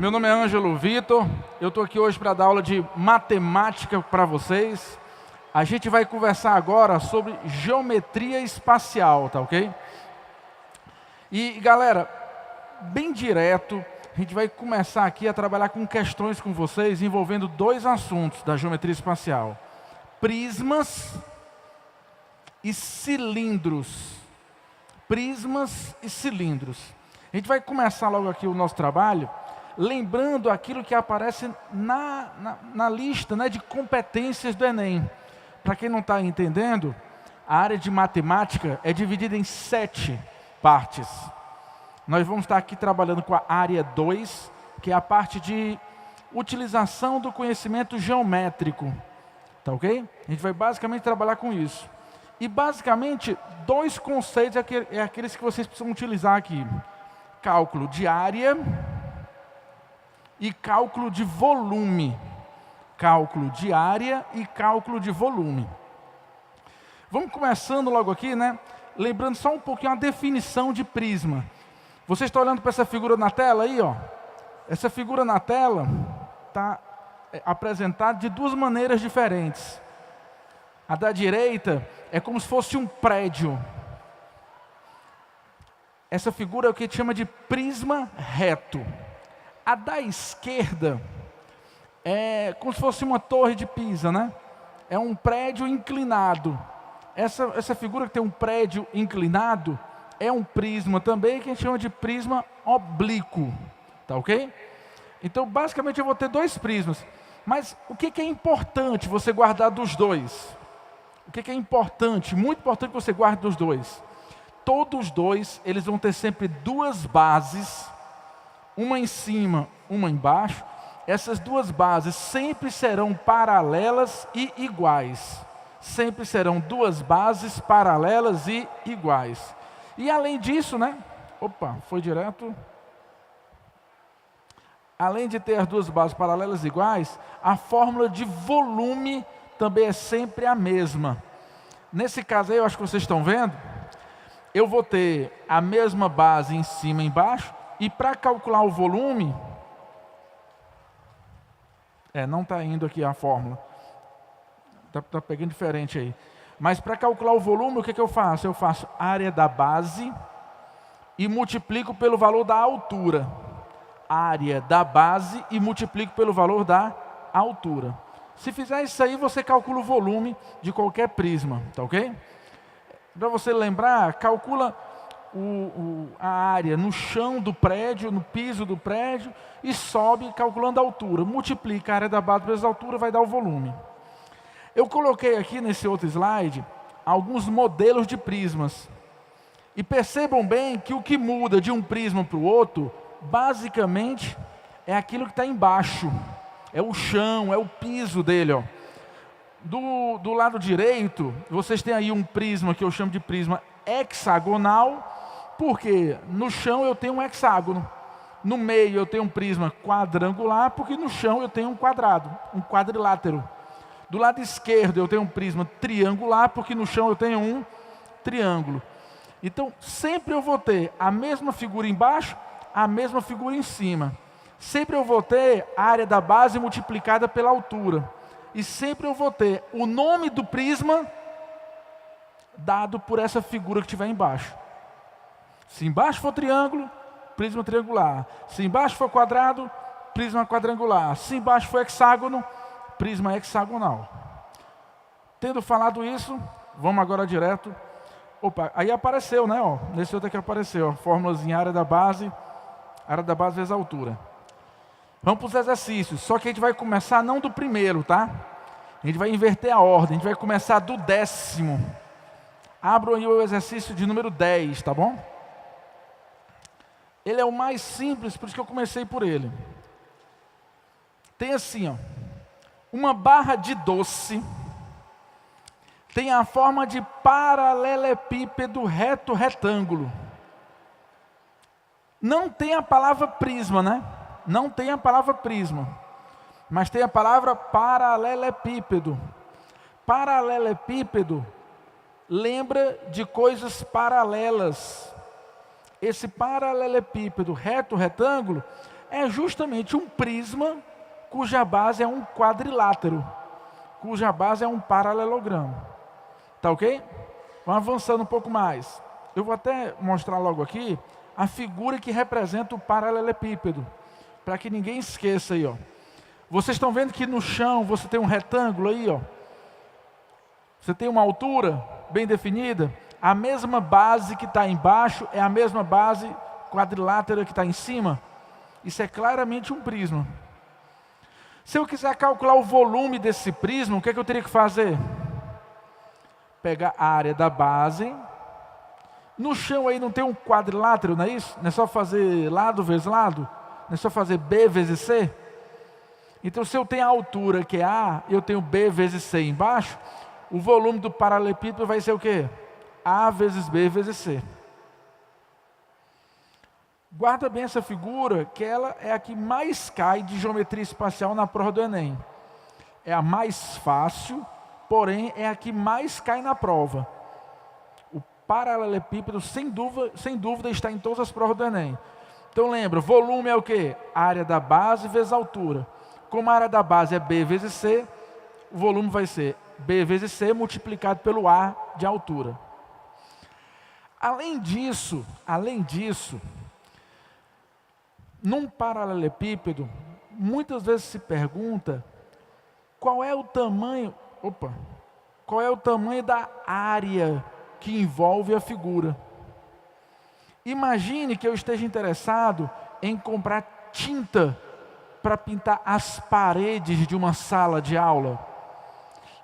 Meu nome é Ângelo Vitor, eu estou aqui hoje para dar aula de matemática para vocês. A gente vai conversar agora sobre geometria espacial, tá ok? E galera, bem direto, a gente vai começar aqui a trabalhar com questões com vocês envolvendo dois assuntos da geometria espacial: prismas e cilindros. Prismas e cilindros. A gente vai começar logo aqui o nosso trabalho lembrando aquilo que aparece na lista, né, de competências do Enem. Para quem não está entendendo, a área de matemática é dividida em 7 partes. Nós vamos estar aqui trabalhando com a área 2, que é a parte de utilização do conhecimento geométrico. Tá ok? A gente vai basicamente trabalhar com isso. E basicamente, 2 conceitos é aqueles que vocês precisam utilizar aqui: cálculo de área e cálculo de volume. Cálculo de área e cálculo de volume. Vamos começando logo aqui, né? Lembrando só um pouquinho a definição de prisma. Você está olhando para essa figura na tela aí, ó? Essa figura na tela está apresentada de 2 maneiras diferentes. A da direita é como se fosse um prédio. Essa figura é o que a gente chama de prisma reto. A da esquerda é como se fosse uma torre de Pisa, né? É um prédio inclinado. Essa figura que tem um prédio inclinado é um prisma também, que a gente chama de prisma oblíquo. Tá ok? Então, basicamente, eu vou ter 2 prismas. Mas o que é importante você guardar dos 2? O que é importante, muito importante que você guarde dos 2? Todos 2, eles vão ter sempre 2 bases, uma em cima, uma embaixo. Essas 2 bases sempre serão paralelas e iguais. Sempre serão 2 bases paralelas e iguais. E além disso, né? Opa, foi direto. Além de ter as 2 bases paralelas e iguais, a fórmula de volume também é sempre a mesma. Nesse caso aí, eu acho que vocês estão vendo, eu vou ter a mesma base em cima e embaixo, e para calcular o volume, não está indo aqui a fórmula, está pegando diferente aí. Mas para calcular o volume, o que eu faço? Eu faço área da base e multiplico pelo valor da altura. Área da base e multiplico pelo valor da altura. Se fizer isso aí, você calcula o volume de qualquer prisma, tá ok? Para você lembrar, calcula a área no chão do prédio, no piso do prédio, e sobe calculando a altura. Multiplica a área da base vezes a altura, vai dar o volume. Eu coloquei aqui nesse outro slide alguns modelos de prismas. E percebam bem que o que muda de um prisma para o outro, basicamente, é aquilo que está embaixo. É o chão, é o piso dele, ó. Do lado direito, vocês têm aí um prisma que eu chamo de prisma hexagonal, porque no chão eu tenho um hexágono. No meio eu tenho um prisma quadrangular, porque no chão eu tenho um quadrado, um quadrilátero. Do lado esquerdo eu tenho um prisma triangular, porque no chão eu tenho um triângulo. Então, sempre eu vou ter a mesma figura embaixo, a mesma figura em cima. Sempre eu vou ter a área da base multiplicada pela altura. E sempre eu vou ter o nome do prisma dado por essa figura que estiver embaixo. Se embaixo for triângulo, prisma triangular. Se embaixo for quadrado, prisma quadrangular. Se embaixo for hexágono, prisma hexagonal. Tendo falado isso, vamos agora direto. Opa, aí apareceu, né? Ó, nesse outro aqui apareceu, fórmulazinha área da base vezes a altura. Vamos para os exercícios, só que a gente vai começar não do primeiro, tá? A gente vai inverter a ordem, a gente vai começar do 10º. Abram aí o exercício de número 10, tá bom? Ele é o mais simples, por isso que eu comecei por ele. Tem assim, ó, uma barra de doce tem a forma de paralelepípedo reto retângulo. Não tem a palavra prisma, né? Não tem a palavra prisma, mas tem a palavra paralelepípedo. Paralelepípedo lembra de coisas paralelas. Esse paralelepípedo reto retângulo é justamente um prisma cuja base é um quadrilátero, cuja base é um paralelogramo. Tá ok? Vamos avançando um pouco mais. Eu vou até mostrar logo aqui a figura que representa o paralelepípedo, para que ninguém esqueça aí, ó. Vocês estão vendo que no chão você tem um retângulo aí, ó. Você tem uma altura bem definida. A mesma base que está embaixo é a mesma base quadrilátera que está em cima. Isso é claramente um prisma. Se eu quiser calcular o volume desse prisma, o que é que eu teria que fazer? Pegar a área da base. No chão aí não tem um quadrilátero, não é isso? Não é só fazer lado vezes lado? Não é só fazer B vezes C? Então, se eu tenho a altura que é A, eu tenho B vezes C embaixo, o volume do paralelepípedo vai ser o quê? A vezes B vezes C. Guarda bem essa figura, que ela é a que mais cai de geometria espacial na prova do Enem. É a mais fácil, porém é a que mais cai na prova. O paralelepípedo, sem dúvida, está em todas as provas do Enem. Então lembra, volume é o quê? Área da base vezes altura. Como a área da base é B vezes C, o volume vai ser B vezes C multiplicado pelo A de altura. Além disso, num paralelepípedo, muitas vezes se pergunta qual é o tamanho da área que envolve a figura. Imagine que eu esteja interessado em comprar tinta para pintar as paredes de uma sala de aula.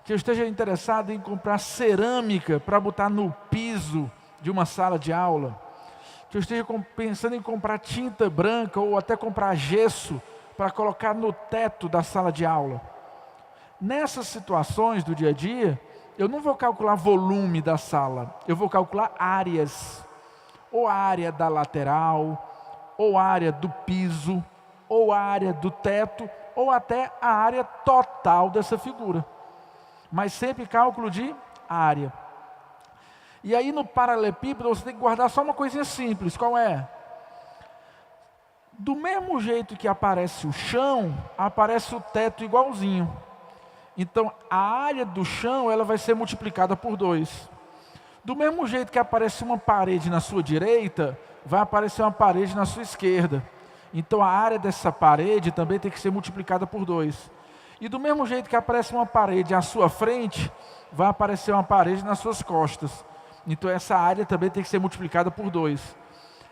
Que eu esteja interessado em comprar cerâmica para botar no piso de uma sala de aula. Que eu esteja pensando em comprar tinta branca ou até comprar gesso para colocar no teto da sala de aula. Nessas situações do dia a dia, eu não vou calcular volume da sala, eu vou calcular áreas. Ou a área da lateral, ou a área do piso, ou a área do teto, ou até a área total dessa figura. Mas sempre cálculo de área. E aí no paralelepípedo você tem que guardar só uma coisinha simples, qual é? Do mesmo jeito que aparece o chão, aparece o teto igualzinho. Então a área do chão ela vai ser multiplicada por 2. Do mesmo jeito que aparece uma parede na sua direita, vai aparecer uma parede na sua esquerda. Então a área dessa parede também tem que ser multiplicada por 2. E do mesmo jeito que aparece uma parede à sua frente, vai aparecer uma parede nas suas costas. Então essa área também tem que ser multiplicada por 2.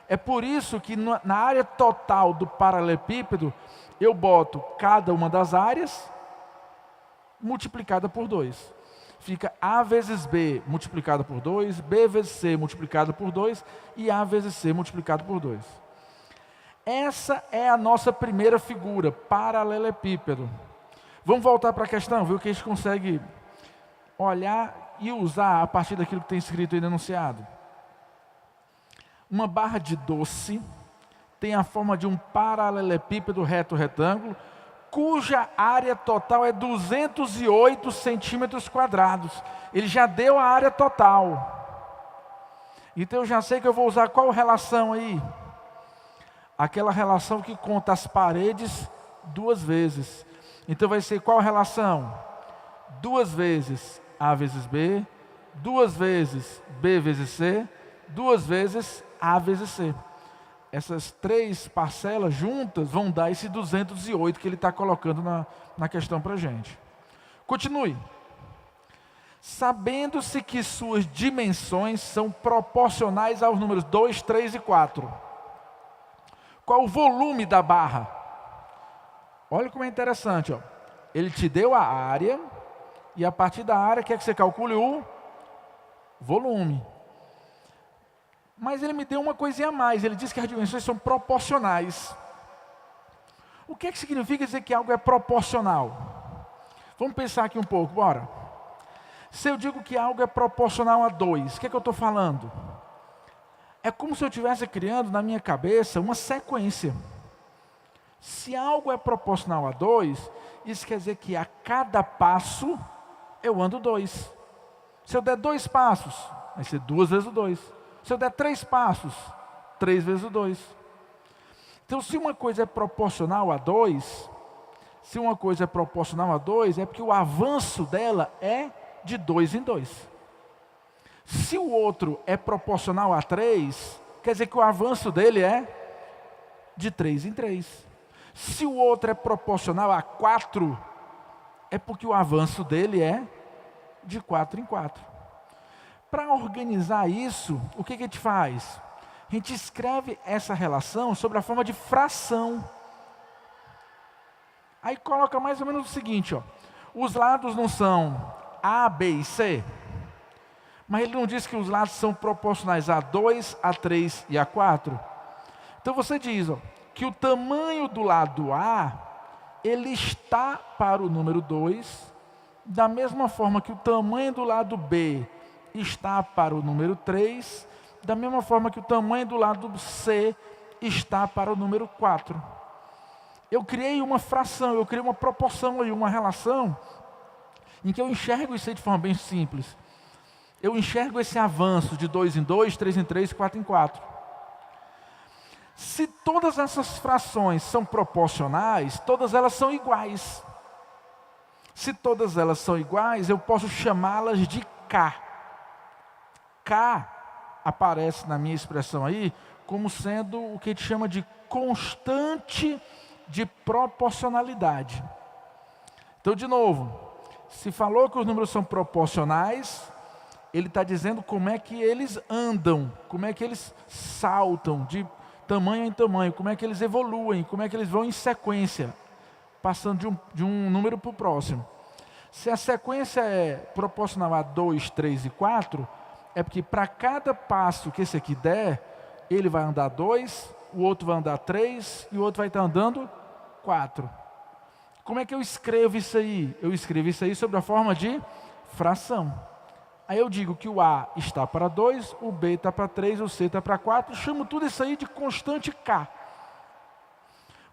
É por isso que na área total do paralelepípedo, eu boto cada uma das áreas multiplicada por 2. Fica A vezes B multiplicado por 2, B vezes C multiplicado por 2 e A vezes C multiplicado por 2. Essa é a nossa primeira figura, paralelepípedo. Vamos voltar para a questão, ver o que a gente consegue olhar e usar a partir daquilo que tem escrito aí no enunciado. Uma barra de doce tem a forma de um paralelepípedo reto retângulo, cuja área total é 208 centímetros quadrados. Ele já deu a área total. Então eu já sei que eu vou usar qual relação aí? Aquela relação que conta as paredes 2 vezes. Então vai ser qual relação? 2 vezes A vezes B, 2 vezes B vezes C, 2 vezes A vezes C. Essas 3 parcelas juntas vão dar esse 208 que ele está colocando na questão para a gente. Continue. Sabendo-se que suas dimensões são proporcionais aos números 2, 3 e 4. Qual o volume da barra? Olha como é interessante. Ó. Ele te deu a área e a partir da área quer que você calcule o volume. Mas ele me deu uma coisinha a mais, ele diz que as dimensões são proporcionais. O que significa dizer que algo é proporcional? Vamos pensar aqui um pouco, bora. Se eu digo que algo é proporcional a 2, o que eu estou falando? É como se eu estivesse criando na minha cabeça uma sequência. Se algo é proporcional a 2, isso quer dizer que a cada passo eu ando 2. Se eu der 2 passos, vai ser 2 vezes o 2. Se eu der 3 passos, 3 vezes o 2. Então, se uma coisa é proporcional a 2, é porque o avanço dela é de 2 em 2. Se o outro é proporcional a 3, quer dizer que o avanço dele é de 3 em 3. Se o outro é proporcional a 4, é porque o avanço dele é de 4 em 4. Para organizar isso, o que a gente faz? A gente escreve essa relação sob a forma de fração. Aí coloca mais ou menos o seguinte, ó. Os lados não são A, B e C, mas ele não diz que os lados são proporcionais a 2, a 3 e a 4. Então você diz, ó, que o tamanho do lado A, ele está para o número 2, da mesma forma que o tamanho do lado B está para o número 3, da mesma forma que o tamanho do lado C está para o número 4. Eu criei uma fração, eu criei uma proporção aí, uma relação, em que eu enxergo isso aí de forma bem simples. Eu enxergo esse avanço de 2 em 2, 3 em 3, 4 em 4. Se todas essas frações são proporcionais, todas elas são iguais. Se todas elas são iguais, eu posso chamá-las de K. K aparece na minha expressão aí como sendo o que a gente chama de constante de proporcionalidade. Então, de novo, se falou que os números são proporcionais, ele está dizendo como é que eles andam, como é que eles saltam de tamanho em tamanho, como é que eles evoluem, como é que eles vão em sequência, passando de um número para o próximo. Se a sequência é proporcional a 2, 3 e 4, é porque para cada passo que esse aqui der, ele vai andar 2, o outro vai andar 3 e o outro vai estar andando 4. Como é que eu escrevo isso aí? Eu escrevo isso aí sob a forma de fração. Aí eu digo que o A está para 2, o B está para 3, o C está para 4, chamo tudo isso aí de constante K.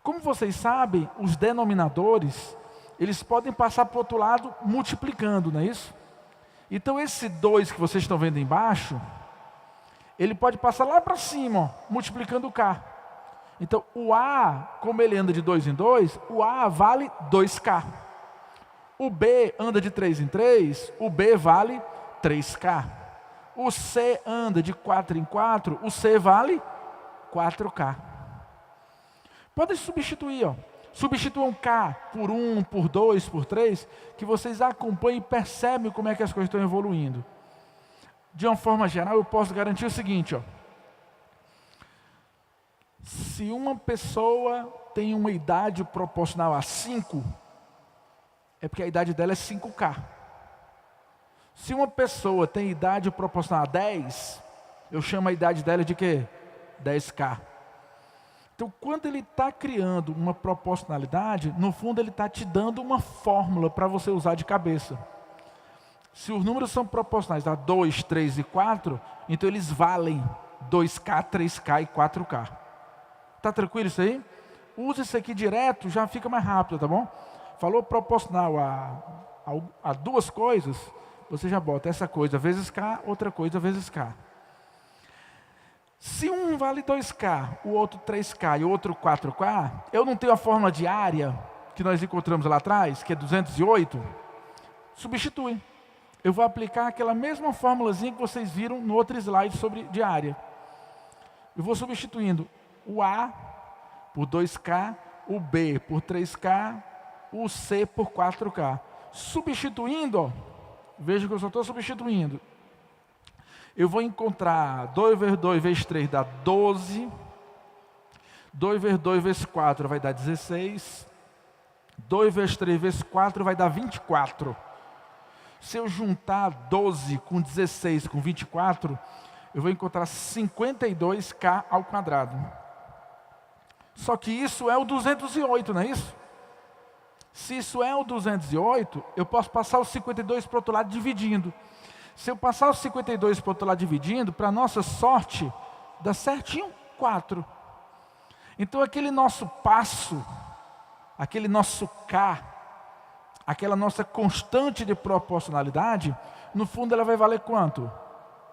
Como vocês sabem, os denominadores, eles podem passar para o outro lado multiplicando, não é isso? Então esse 2 que vocês estão vendo embaixo, ele pode passar lá para cima, ó, multiplicando o K. Então o A, como ele anda de 2 em 2, o A vale 2K. O B anda de 3 em 3, o B vale 3K. O C anda de 4 em 4, o C vale 4K. Podem substituir, ó. Substituam K por 1, por 2, por 3, que vocês acompanhem e percebem como é que as coisas estão evoluindo. De uma forma geral, eu posso garantir o seguinte, ó. Se uma pessoa tem uma idade proporcional a 5, é porque a idade dela é 5K. Se uma pessoa tem idade proporcional a 10, eu chamo a idade dela de quê? 10K. Então, quando ele está criando uma proporcionalidade, no fundo ele está te dando uma fórmula para você usar de cabeça. Se os números são proporcionais a 2, 3 e 4, então eles valem 2K, 3K e 4K. Tá tranquilo isso aí? Use isso aqui direto, já fica mais rápido, tá bom? Falou proporcional a duas coisas, você já bota essa coisa vezes K, outra coisa vezes K. Se um vale 2K, o outro 3K e o outro 4K, eu não tenho a fórmula de área que nós encontramos lá atrás, que é 208, substitui. Eu vou aplicar aquela mesma fórmulazinha que vocês viram no outro slide de área. Eu vou substituindo o A por 2K, o B por 3K, o C por 4K. Substituindo, ó, veja que eu só estou substituindo. Eu vou encontrar 2 vezes 2 vezes 3 dá 12. 2 vezes 2 vezes 4 vai dar 16. 2 vezes 3 vezes 4 vai dar 24. Se eu juntar 12 com 16 com 24, eu vou encontrar 52K ao quadrado. Só que isso é o 208, não é isso? Se isso é o 208, eu posso passar o 52 para o outro lado dividindo. Se eu passar o 52 para o outro lado dividindo, para nossa sorte, dá certinho 4. Então aquele nosso passo, aquele nosso K, aquela nossa constante de proporcionalidade, no fundo ela vai valer quanto?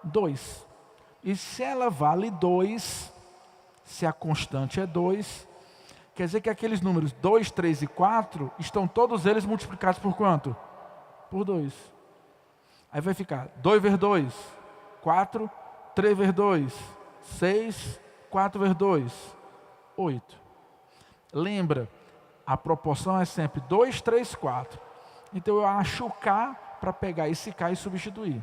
2. E se ela vale 2, se a constante é 2, Quer dizer que aqueles números 2, 3 e 4 estão todos eles multiplicados por quanto? Por 2. Aí vai ficar 2 vezes 2, 4, 3 vezes 2, 6, 4 vezes 2, 8. Lembra, a proporção é sempre 2, 3, 4. Então eu acho o K para pegar esse K e substituir.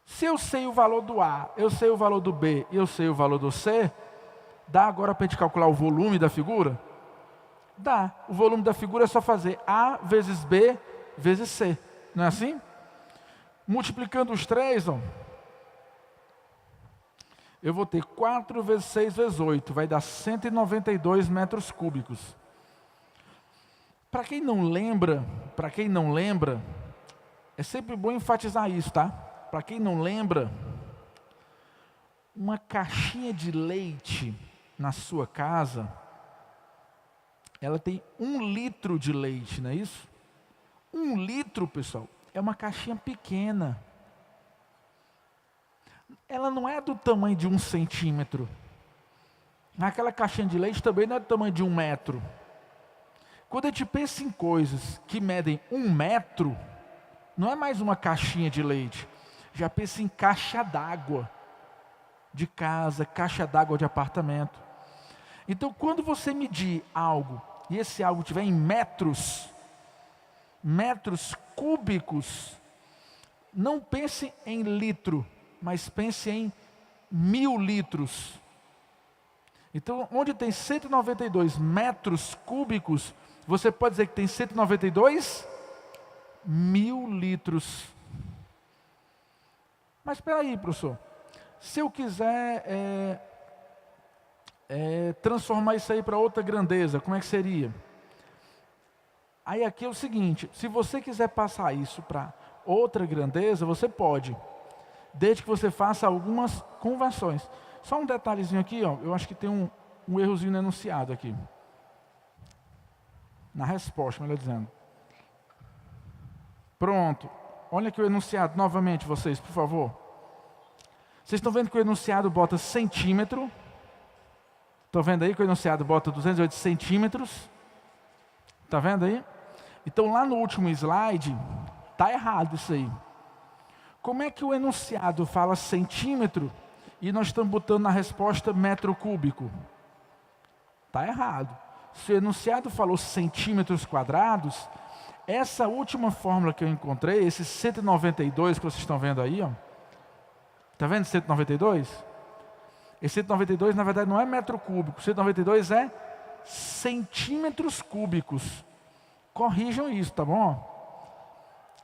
Se eu sei o valor do A, eu sei o valor do B e eu sei o valor do C, dá agora para a gente calcular o volume da figura? Dá. O volume da figura é só fazer A vezes B vezes C. Não é assim? Multiplicando os três, ó, eu vou ter 4 vezes 6 vezes 8. Vai dar 192 metros cúbicos. Para quem não lembra, é sempre bom enfatizar isso, tá? Para quem não lembra, uma caixinha de leite na sua casa, ela tem 1 litro de leite, não é isso? 1 litro, pessoal, é uma caixinha pequena. Ela não é do tamanho de 1 centímetro. Aquela caixinha de leite também não é do tamanho de 1 metro. Quando a gente pensa em coisas que medem 1 metro, não é mais uma caixinha de leite. Já pensa em caixa d'água de casa, caixa d'água de apartamento. Então, quando você medir algo, e esse algo tiver em metros cúbicos, não pense em litro, mas pense em 1000 litros. Então, onde tem 192 metros cúbicos, você pode dizer que tem 192 mil litros. Mas espera aí, professor. Se eu quiser transformar isso aí para outra grandeza, como é que seria? Aí aqui é o seguinte, se você quiser passar isso para outra grandeza, você pode, desde que você faça algumas conversões. Só um detalhezinho aqui, ó, eu acho que tem um errozinho no enunciado aqui. Na resposta, melhor dizendo. Pronto. Olha aqui o enunciado novamente, vocês, por favor. Vocês estão vendo que o enunciado bota centímetro? Estão vendo aí que o enunciado bota 208 centímetros? Está vendo aí? Então lá no último slide, está errado isso aí. Como é que o enunciado fala centímetro e nós estamos botando na resposta metro cúbico? Está errado. Se o enunciado falou centímetros quadrados, essa última fórmula que eu encontrei, esse 192 que vocês estão vendo aí, ó, está vendo 192? Esse 192 na verdade não é metro cúbico, 192 é centímetros cúbicos. Corrijam isso, tá bom?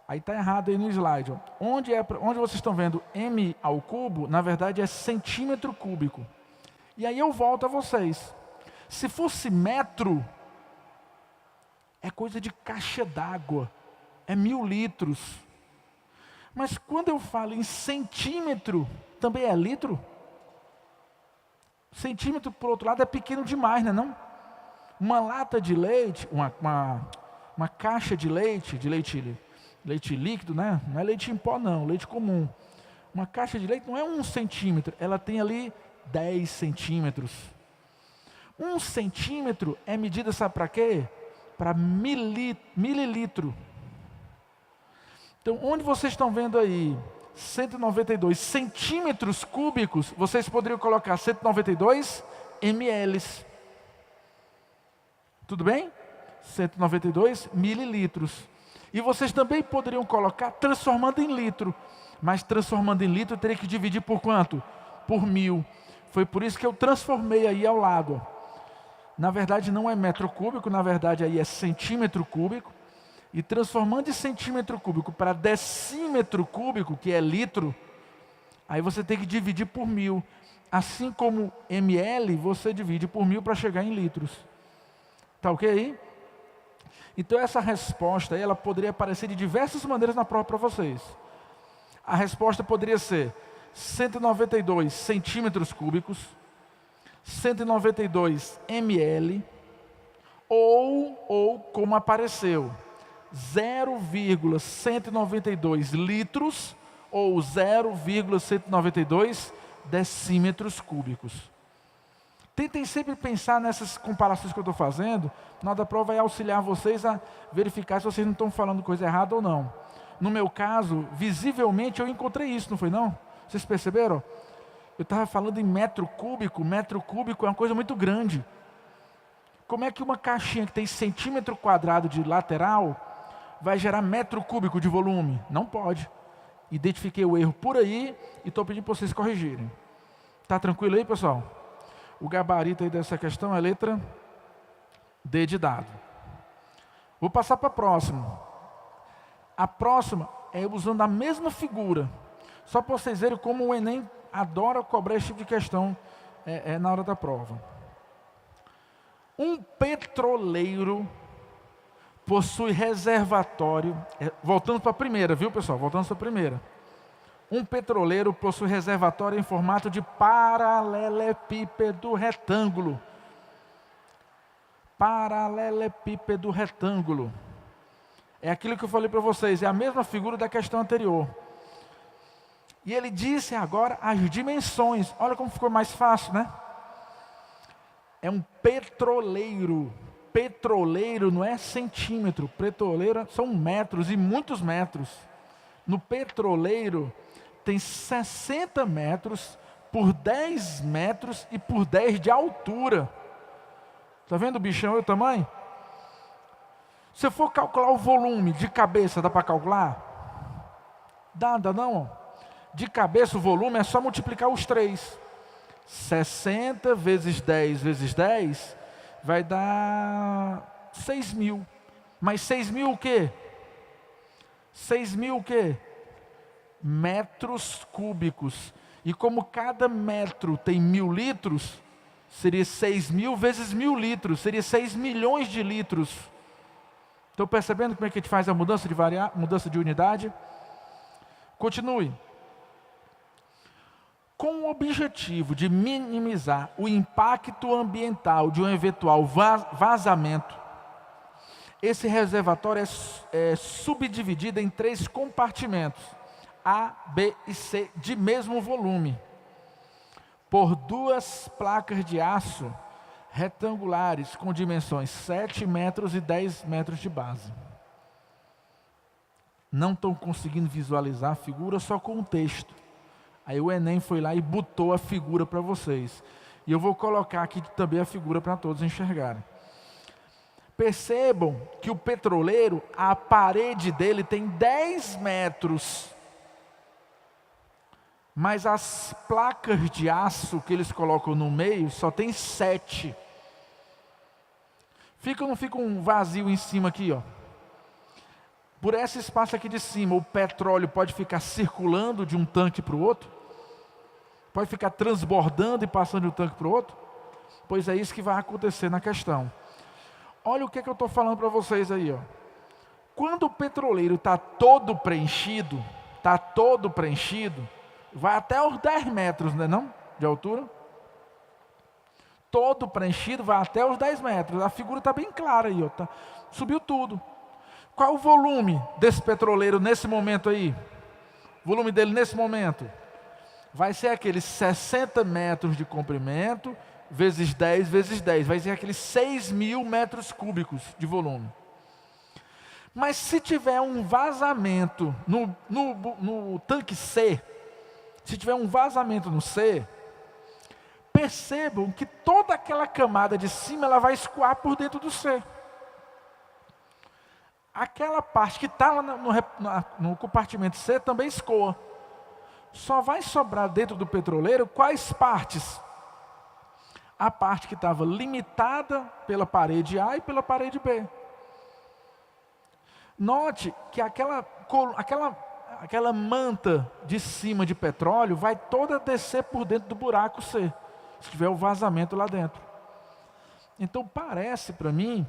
Aí está errado aí no slide. Ó. Onde vocês estão vendo m ao cubo, na verdade é centímetro cúbico. E aí eu volto a vocês. Se fosse metro, é coisa de caixa d'água, é 1000 litros. Mas quando eu falo em centímetro, também é litro? Centímetro, por outro lado, é pequeno demais, não é não? Uma lata de leite, uma caixa de leite líquido, né? Não é leite em pó não, leite comum. Uma caixa de leite não é 1 centímetro, ela tem ali 10 centímetros. 1 centímetro é medida, sabe para quê? Para mililitro. Então, onde vocês estão vendo aí 192 centímetros cúbicos, vocês poderiam colocar 192 ml. Tudo bem? 192 mililitros. E vocês também poderiam colocar transformando em litro. Mas transformando em litro, teria que dividir por quanto? Por 1000. Foi por isso que eu transformei aí ao lado. Na verdade não é metro cúbico, na verdade aí é centímetro cúbico. E transformando de centímetro cúbico para decímetro cúbico, que é litro, aí você tem que dividir por 1000. Assim como ml, você divide por 1000 para chegar em litros. Tá ok aí? Então essa resposta aí, ela poderia aparecer de diversas maneiras na prova para vocês. A resposta poderia ser 192 centímetros cúbicos, 192 ml, ou como apareceu, 0,192 litros ou 0,192 decímetros cúbicos. Tentem sempre pensar nessas comparações que eu estou fazendo. Na hora da prova vai auxiliar vocês a verificar se vocês não estão falando coisa errada ou não. No meu caso, visivelmente eu encontrei isso, não foi não? Vocês perceberam? Eu estava falando em metro cúbico é uma coisa muito grande. Como é que uma caixinha que tem centímetro quadrado de lateral vai gerar metro cúbico de volume? Não pode. Identifiquei o erro por aí e estou pedindo para vocês corrigirem. Está tranquilo aí, pessoal? O gabarito aí dessa questão é a letra D de dado. Vou passar para a próxima. A próxima é usando a mesma figura. Só para vocês verem como o Enem adora cobrar esse tipo de questão na hora da prova. Um petroleiro possui reservatório. Voltando para a primeira, viu pessoal? Voltando para a primeira. Um petroleiro possui reservatório em formato de paralelepípedo retângulo. Paralelepípedo retângulo. É aquilo que eu falei para vocês, é a mesma figura da questão anterior. E ele disse agora as dimensões. Olha como ficou mais fácil, né? É um petroleiro. Petroleiro não é centímetro. Petroleiro são metros e muitos metros. No petroleiro tem 60 metros por 10 metros e por 10 de altura. Está vendo o bichão e o tamanho? Se eu for calcular o volume de cabeça, dá para calcular? Dá não? De cabeça o volume é só multiplicar os 3. 60 vezes 10 vezes 10 vai dar 6.000. Mas 6.000 o quê? 6.000 o quê? Metros cúbicos. E como cada metro tem 1.000 litros, seria 6.000 vezes 1.000 litros, seria 6 milhões de litros. Estão percebendo como é que a gente faz a mudança de mudança de unidade? Continue. Com o objetivo de minimizar o impacto ambiental de um eventual vazamento, esse reservatório é subdividido em 3 compartimentos, A, B e C, de mesmo volume, por 2 placas de aço retangulares com dimensões 7 metros e 10 metros de base. Não estão conseguindo visualizar a figura só com o texto. Aí o Enem foi lá e botou a figura para vocês. E eu vou colocar aqui também a figura para todos enxergarem. Percebam que o petroleiro, a parede dele tem 10 metros. Mas as placas de aço que eles colocam no meio só tem 7. Fica ou não fica um vazio em cima aqui, ó? Por esse espaço aqui de cima, o petróleo pode ficar circulando de um tanque para o outro? Pode ficar transbordando e passando de um tanque para o outro? Pois é isso que vai acontecer na questão. Olha o que eu estou falando para vocês aí, ó. Quando o petroleiro está todo preenchido, vai até os 10 metros, não é não? De altura. Todo preenchido vai até os 10 metros. A figura está bem clara aí, ó. Subiu tudo. Qual o volume desse petroleiro nesse momento aí? O volume dele nesse momento vai ser aqueles 60 metros de comprimento, vezes 10, vezes 10. Vai ser aqueles 6.000 metros cúbicos de volume. Mas se tiver um vazamento no tanque C, se tiver um vazamento no C, percebam que toda aquela camada de cima ela vai escoar por dentro do C. Aquela parte que está no compartimento C também escoa. Só vai sobrar dentro do petroleiro quais partes? A parte que estava limitada pela parede A e pela parede B. Note que aquela manta de cima de petróleo vai toda descer por dentro do buraco C, se tiver o vazamento lá dentro. Então parece para mim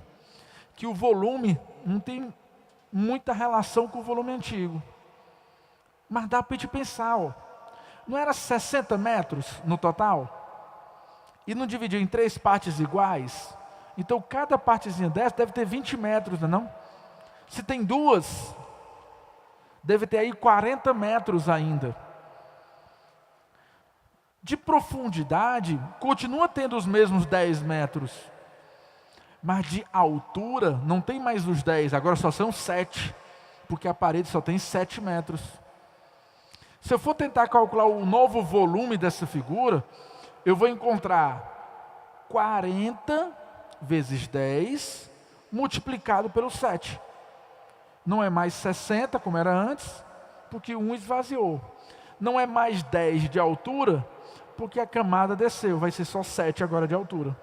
que o volume não tem muita relação com o volume antigo. Mas dá para a gente pensar, ó. Não era 60 metros no total? E não dividiu em 3 partes iguais? Então cada partezinha dessa deve ter 20 metros, não é? Se tem 2, deve ter aí 40 metros ainda. De profundidade, continua tendo os mesmos 10 metros. Mas de altura, não tem mais os 10, agora só são 7. Porque a parede só tem 7 metros. Se eu for tentar calcular o novo volume dessa figura, eu vou encontrar 40 vezes 10 multiplicado pelo 7. Não é mais 60 como era antes, porque 1 esvaziou. Não é mais 10 de altura, porque a camada desceu, vai ser só 7 agora de altura.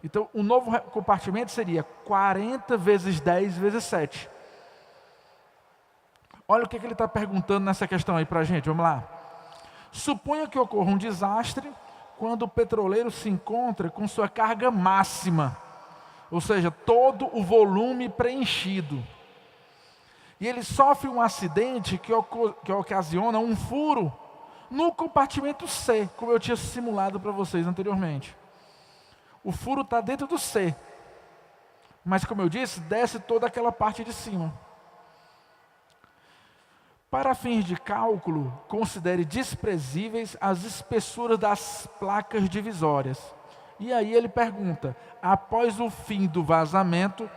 Então o novo compartimento seria 40 vezes 10 vezes 7. Olha o que ele está perguntando nessa questão aí para a gente, vamos lá. Suponha que ocorra um desastre quando o petroleiro se encontra com sua carga máxima, ou seja, todo o volume preenchido. E ele sofre um acidente que ocasiona um furo no compartimento C, como eu tinha simulado para vocês anteriormente. O furo está dentro do C, mas como eu disse, desce toda aquela parte de cima. Para fins de cálculo, considere desprezíveis as espessuras das placas divisórias. E aí ele pergunta, após o fim do vazamento,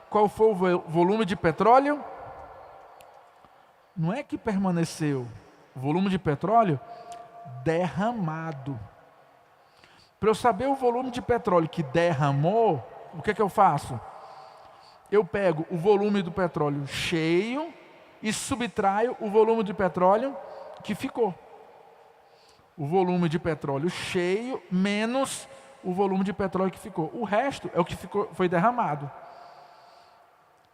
qual foi o volume de petróleo? Não é que permaneceu, o volume de petróleo derramado. Para eu saber o volume de petróleo que derramou, o que eu faço? Eu pego o volume do petróleo cheio e subtraio o volume de petróleo que ficou. O volume de petróleo cheio menos o volume de petróleo que ficou. O resto é o que foi derramado.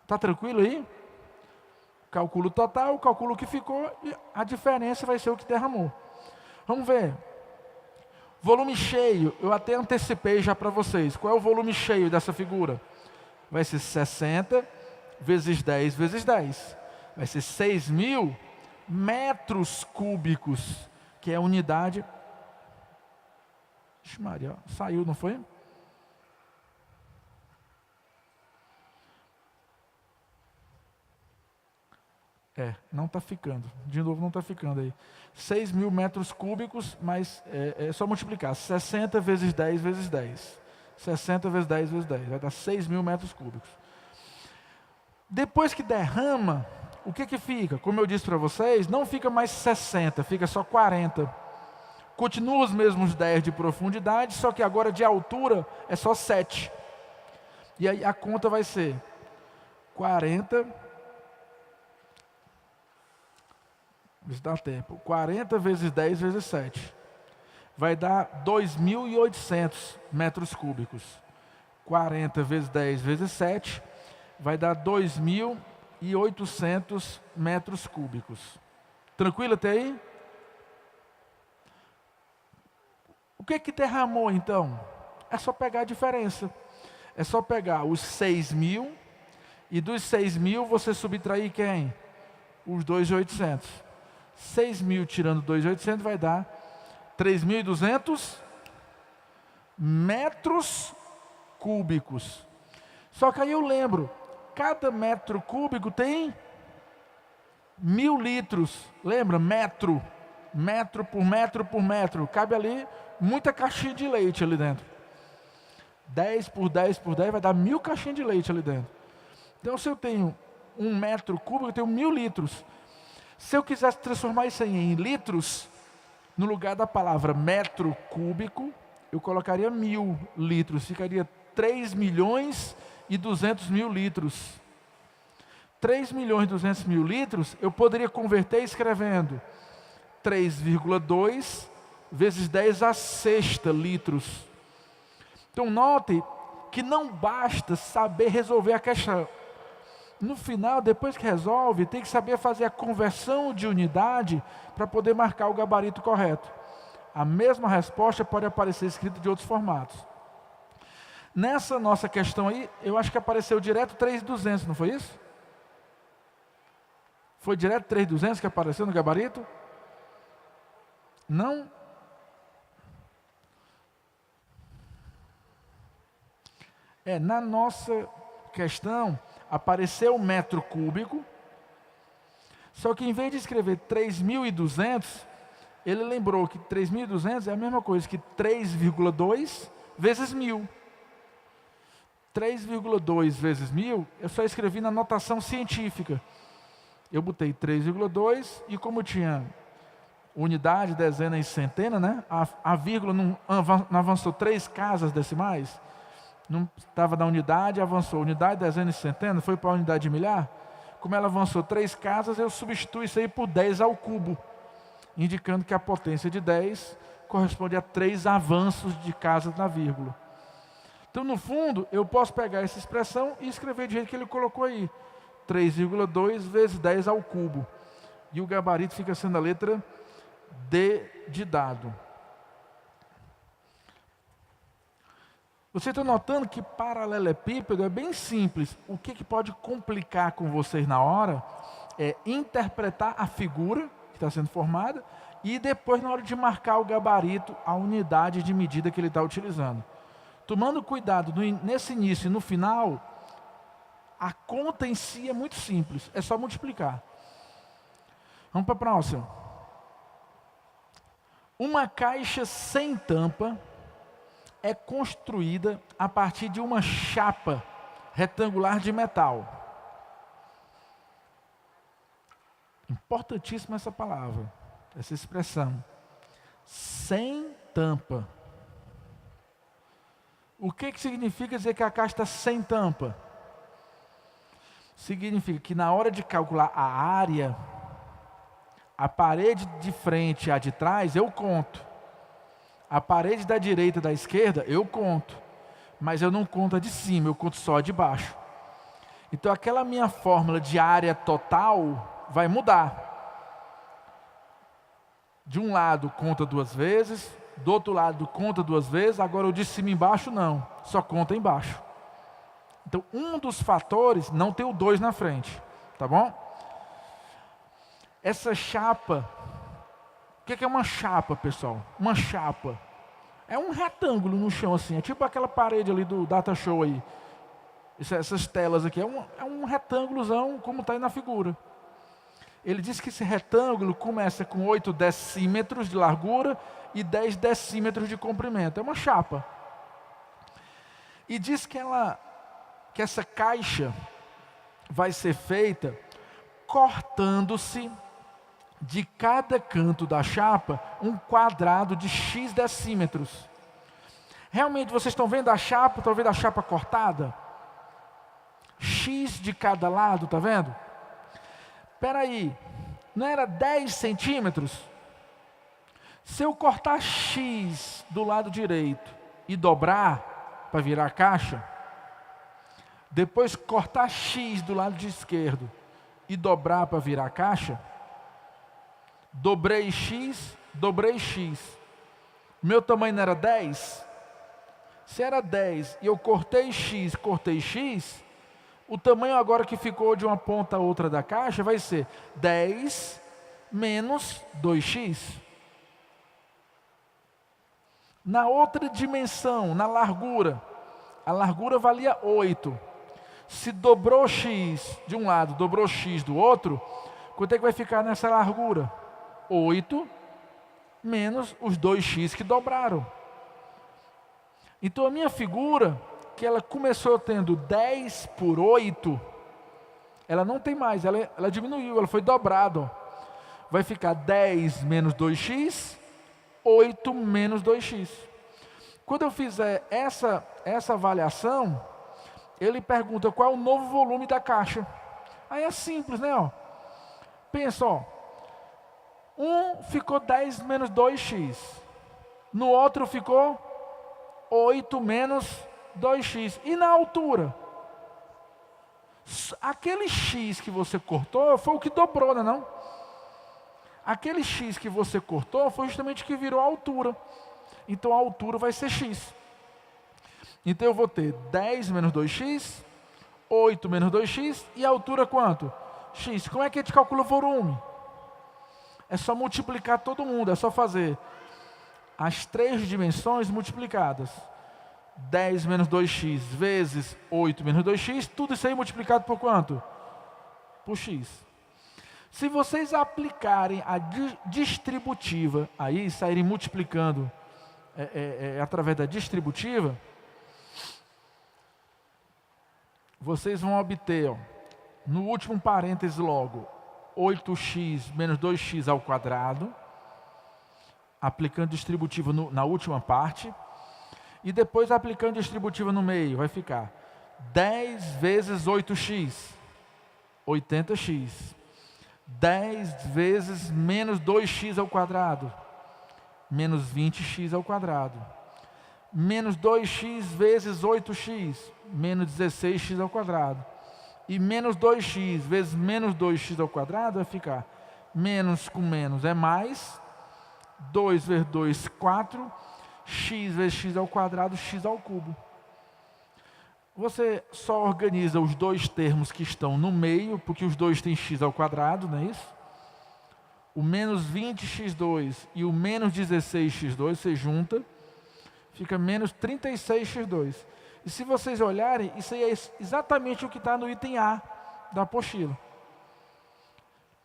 Está tranquilo aí? Calculo o total, calculo o que ficou e a diferença vai ser o que derramou. Vamos ver. Volume cheio, eu até antecipei já para vocês. Qual é o volume cheio dessa figura? Vai ser 60 vezes 10 vezes 10. Vai ser 6.000 metros cúbicos, que é a unidade. Ixi Maria, saiu, não foi? Não está ficando. De novo, não está ficando aí. 6.000 metros cúbicos, mas é só multiplicar. 60 vezes 10 vezes 10. 60 vezes 10 vezes 10. Vai dar 6.000 metros cúbicos. Depois que derrama, o que fica? Como eu disse para vocês, não fica mais 60, fica só 40. Continua os mesmos 10 de profundidade, só que agora de altura é só 7. E aí a conta vai ser 40... Isso dá tempo. 40 vezes 10 vezes 7. Vai dar 2.800 metros cúbicos. 40 vezes 10 vezes 7 vai dar 2.800 metros cúbicos. Tranquilo até aí? O que derramou então? É só pegar a diferença. É só pegar os 6.000 e dos 6.000 você subtrair quem? Os 2.800. 6.000 tirando 2.800 vai dar 3.200 metros cúbicos. Só que aí eu lembro, cada metro cúbico tem 1.000 litros. Lembra? Metro por metro por metro. Cabe ali muita caixinha de leite ali dentro. 10 por 10 por 10 vai dar 1.000 caixinhas de leite ali dentro. Então se eu tenho 1 metro cúbico, eu tenho 1.000 litros. Se eu quisesse transformar isso aí em litros, no lugar da palavra metro cúbico, eu colocaria 1.000 litros, ficaria 3.200.000 litros. 3.200.000 litros, eu poderia converter escrevendo 3,2 vezes 10 a sexta litros. Então note que não basta saber resolver a questão. No final, depois que resolve, tem que saber fazer a conversão de unidade para poder marcar o gabarito correto. A mesma resposta pode aparecer escrita de outros formatos. Nessa nossa questão aí, eu acho que apareceu direto 3.200, não foi isso? Foi direto 3.200 que apareceu no gabarito? Não? Na nossa questão, apareceu o metro cúbico, só que em vez de escrever 3.200, ele lembrou que 3.200 é a mesma coisa que 3,2 vezes 1.000. 3,2 vezes 1.000, eu só escrevi na notação científica. Eu botei 3,2 e como tinha unidade, dezena e centena, né? A vírgula não avançou 3 casas decimais. Não estava na unidade, avançou unidade, dezena e centena, foi para a unidade de milhar. Como ela avançou 3 casas, eu substituo isso aí por 10 ao cubo, indicando que a potência de 10 corresponde a 3 avanços de casas na vírgula. Então, no fundo, eu posso pegar essa expressão e escrever do jeito que ele colocou aí. 3,2 vezes 10 ao cubo. E o gabarito fica sendo a letra D de dado. Você está notando que paralelepípedo é bem simples. O que pode complicar com vocês na hora é interpretar a figura que está sendo formada e depois, na hora de marcar o gabarito, a unidade de medida que ele está utilizando. Tomando cuidado nesse início e no final, a conta em si é muito simples, é só multiplicar. Vamos para a próxima. Uma caixa sem tampa é construída a partir de uma chapa retangular de metal. Importantíssima essa palavra, essa expressão. Sem tampa. O que significa dizer que a caixa está sem tampa? Significa que na hora de calcular a área, a parede de frente e a de trás, eu conto. A parede da direita e da esquerda, eu conto. Mas eu não conto a de cima, eu conto só a de baixo. Então aquela minha fórmula de área total vai mudar. De um lado conta 2 vezes, do outro lado conta 2 vezes, agora o de cima e embaixo não, só conta embaixo. Então um dos fatores não tem o 2 na frente, tá bom? Essa chapa, o que é uma chapa, pessoal? Uma chapa é um retângulo no chão assim, é tipo aquela parede ali do Data Show aí. Essas telas aqui, é um retângulozão como está aí na figura. Ele diz que esse retângulo começa com 8 decímetros de largura e 10 decímetros de comprimento. É uma chapa. E diz que essa caixa vai ser feita cortando-se de cada canto da chapa um quadrado de X decímetros. Realmente vocês estão vendo a chapa? Estão vendo a chapa cortada? X de cada lado, está vendo? Espera aí, não era 10 centímetros? Se eu cortar X do lado direito e dobrar para virar a caixa, depois cortar X do lado esquerdo e dobrar para virar a caixa, dobrei X, meu tamanho não era 10? Se era 10 e eu cortei X, o tamanho agora que ficou de uma ponta a outra da caixa vai ser 10 menos 2x. Na outra dimensão, na largura, a largura valia 8. Se dobrou x de um lado, dobrou x do outro, quanto é que vai ficar nessa largura? 8 menos os 2x que dobraram. Então a minha figura, que ela começou tendo 10 por 8, ela não tem mais, ela diminuiu, ela foi dobrada. Vai ficar 10 menos 2x, 8 menos 2x. Quando eu fizer essa avaliação, ele pergunta qual é o novo volume da caixa. Aí é simples, né? Ó. Pensa, ó. Um ficou 10 menos 2x. No outro ficou 8 menos 2x. E na altura? Aquele x que você cortou foi o que dobrou, né, não? Aquele x que você cortou foi justamente o que virou a altura. Então a altura vai ser x. Então eu vou ter 10 menos 2x, 8 menos 2x e a altura quanto? X. Como é que a gente calcula o volume? É só multiplicar todo mundo, é só fazer as 3 dimensões multiplicadas. 10 menos 2x vezes 8 menos 2x, tudo isso aí multiplicado por quanto? Por x. Se vocês aplicarem a distributiva, aí saírem multiplicando através da distributiva, vocês vão obter, ó, no último parêntese logo, 8x menos 2x ao quadrado, aplicando distributiva na última parte, e depois aplicando distributiva no meio, vai ficar 10 vezes 8x, 80x. 10 vezes menos 2x ao quadrado, menos 20x ao quadrado. Menos 2x vezes 8x, menos 16x ao quadrado. E menos 2x vezes menos 2x ao quadrado vai ficar menos com menos é mais, 2 vezes 2, 4, x vezes x ao quadrado, x ao cubo. Você só organiza os dois termos que estão no meio, porque os dois têm x ao quadrado, não é isso? O menos 20x2 e o menos 16x2, você junta, fica menos 36x2. E se vocês olharem, isso aí é exatamente o que está no item A da apostila.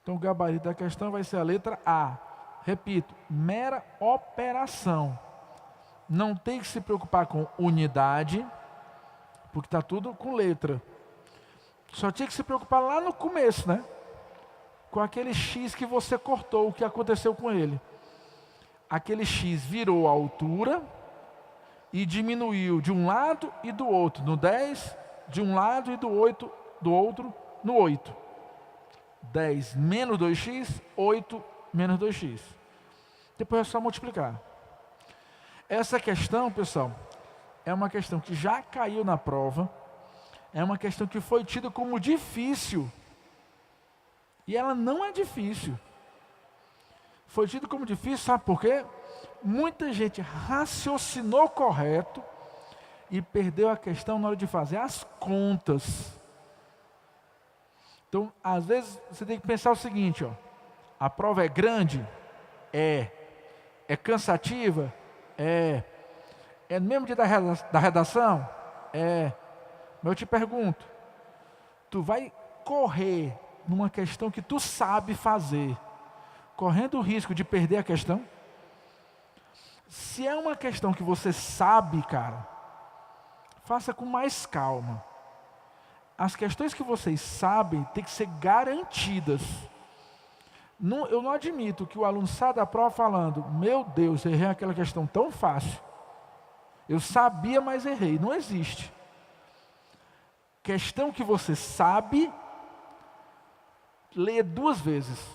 Então o gabarito da questão vai ser a letra A. Repito, mera operação. Não tem que se preocupar com unidade, porque está tudo com letra. Só tinha que se preocupar lá no começo, né? Com aquele x que você cortou, o que aconteceu com ele. Aquele x virou a altura e diminuiu de um lado e do outro. No 10, de um lado e do outro, no 8. 10 menos 2x, 8 menos 2x. Depois é só multiplicar. Essa questão, pessoal, é uma questão que já caiu na prova, é uma questão que foi tida como difícil, e ela não é difícil. Foi tida como difícil, sabe por quê? Muita gente raciocinou correto e perdeu a questão na hora de fazer as contas. Então, às vezes, você tem que pensar o seguinte, ó, a prova é grande? É cansativa? É no mesmo dia da redação? Mas eu te pergunto, tu vai correr numa questão que tu sabe fazer, correndo o risco de perder a questão? Se é uma questão que você sabe, cara, faça com mais calma. As questões que vocês sabem têm que ser garantidas. Eu não admito que o aluno saia da prova falando, meu Deus, errei aquela questão tão fácil. Eu sabia, mas errei. Não existe. Questão que você sabe, leia 2 vezes.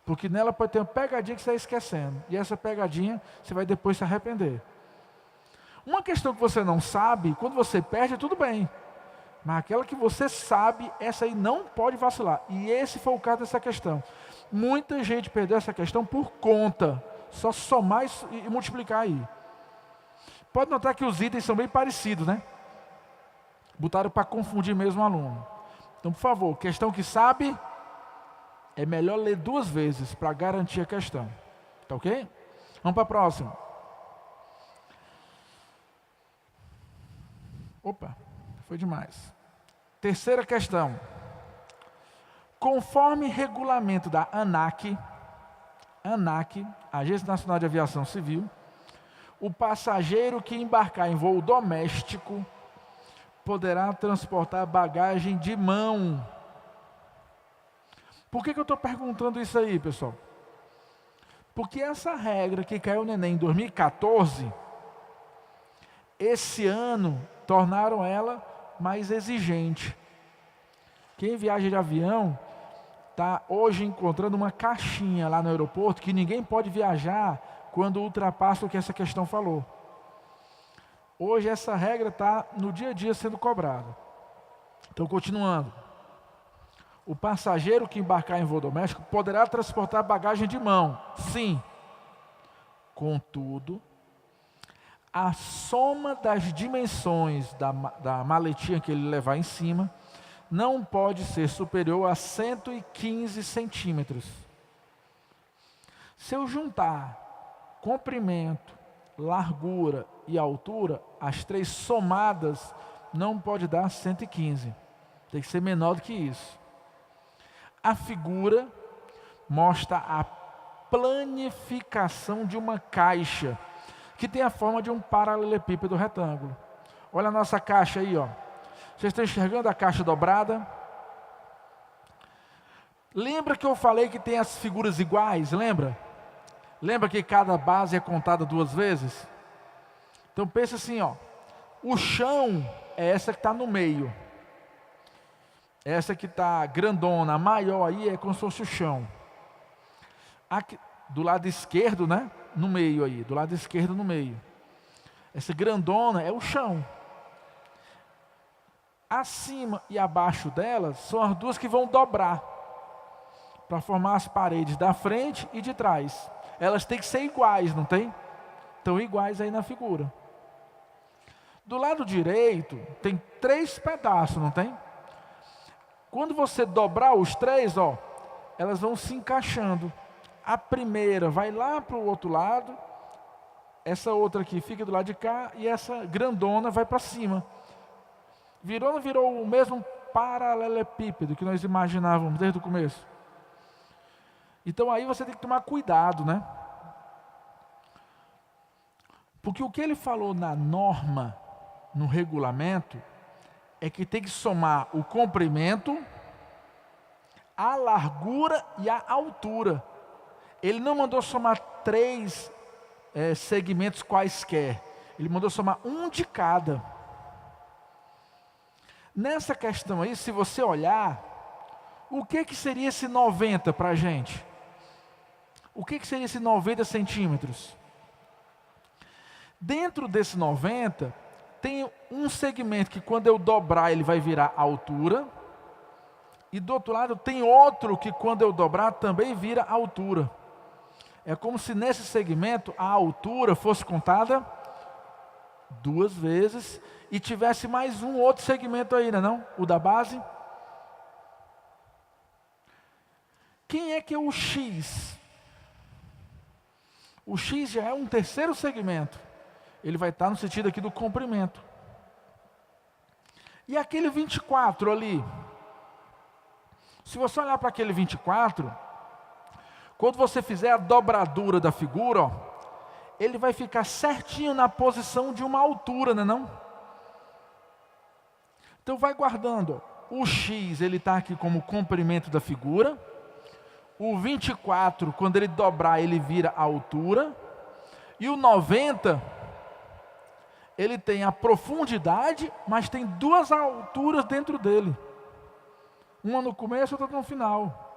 Porque nela pode ter uma pegadinha que você está esquecendo. E essa pegadinha, você vai depois se arrepender. Uma questão que você não sabe, quando você perde, tudo bem. Mas aquela que você sabe, essa aí não pode vacilar. E esse foi o caso dessa questão. Muita gente perdeu essa questão por conta. Só somar e multiplicar aí. Pode notar que os itens são bem parecidos, né? Botaram para confundir mesmo o aluno. Então, por favor, questão que sabe, é melhor ler 2 vezes para garantir a questão. Tá ok? Vamos para a próxima. Opa, foi demais. Terceira questão. Conforme regulamento da ANAC, Agência Nacional de Aviação Civil, o passageiro que embarcar em voo doméstico poderá transportar bagagem de mão. Por que eu estou perguntando isso aí, pessoal? Porque essa regra que caiu no Enem em 2014, esse ano tornaram ela mais exigente. Quem viaja de avião está hoje encontrando uma caixinha lá no aeroporto que ninguém pode viajar quando ultrapassa o que essa questão falou. Hoje essa regra está no dia a dia sendo cobrada. Então, continuando. O passageiro que embarcar em voo doméstico poderá transportar bagagem de mão, sim. Contudo, a soma das dimensões da maletinha que ele levar em cima não pode ser superior a 115 centímetros. Se eu juntar comprimento, largura e altura, as 3 somadas não pode dar 115. Tem que ser menor do que isso. A figura mostra a planificação de uma caixa, que tem a forma de um paralelepípedo retângulo. Olha a nossa caixa aí, ó. Vocês estão enxergando a caixa dobrada? Lembra que eu falei que tem as figuras iguais, lembra? Lembra que cada base é contada 2 vezes? Então pensa assim, ó. O chão é essa que está no meio. Essa que está grandona, a maior aí é como se fosse o chão. Aqui, do lado esquerdo, né? No meio aí, do lado esquerdo no meio. Essa grandona é o chão. Acima e abaixo delas são as 2 que vão dobrar para formar as paredes da frente e de trás. Elas têm que ser iguais, não tem? Estão iguais aí na figura. Do lado direito tem 3 pedaços, não tem? Quando você dobrar os 3, ó, elas vão se encaixando. A primeira vai lá para o outro lado, essa outra aqui fica do lado de cá e essa grandona vai para cima. Virou ou não virou o mesmo paralelepípedo que nós imaginávamos desde o começo? Então aí você tem que tomar cuidado, né? Porque o que ele falou na norma, no regulamento, é que tem que somar o comprimento, a largura e a altura. Ele não mandou somar 3 segmentos quaisquer. Ele mandou somar um de cada. Nessa questão aí, se você olhar, o que seria esse 90 para a gente? O que seria esse 90 centímetros? Dentro desse 90, tem um segmento que quando eu dobrar ele vai virar altura. E do outro lado tem outro que quando eu dobrar também vira altura. É como se nesse segmento a altura fosse contada 2 vezes e tivesse mais um outro segmento aí, não? O da base. Quem é que é o X? O X já é um terceiro segmento. Ele vai estar no sentido aqui do comprimento. E aquele 24 ali? Se você olhar para aquele 24, quando você fizer a dobradura da figura, ó, ele vai ficar certinho na posição de uma altura, não? Então vai guardando. O X, ele está aqui como comprimento da figura. O 24, quando ele dobrar, ele vira a altura. E o 90, ele tem a profundidade, mas tem 2 alturas dentro dele. Uma no começo e outra no final.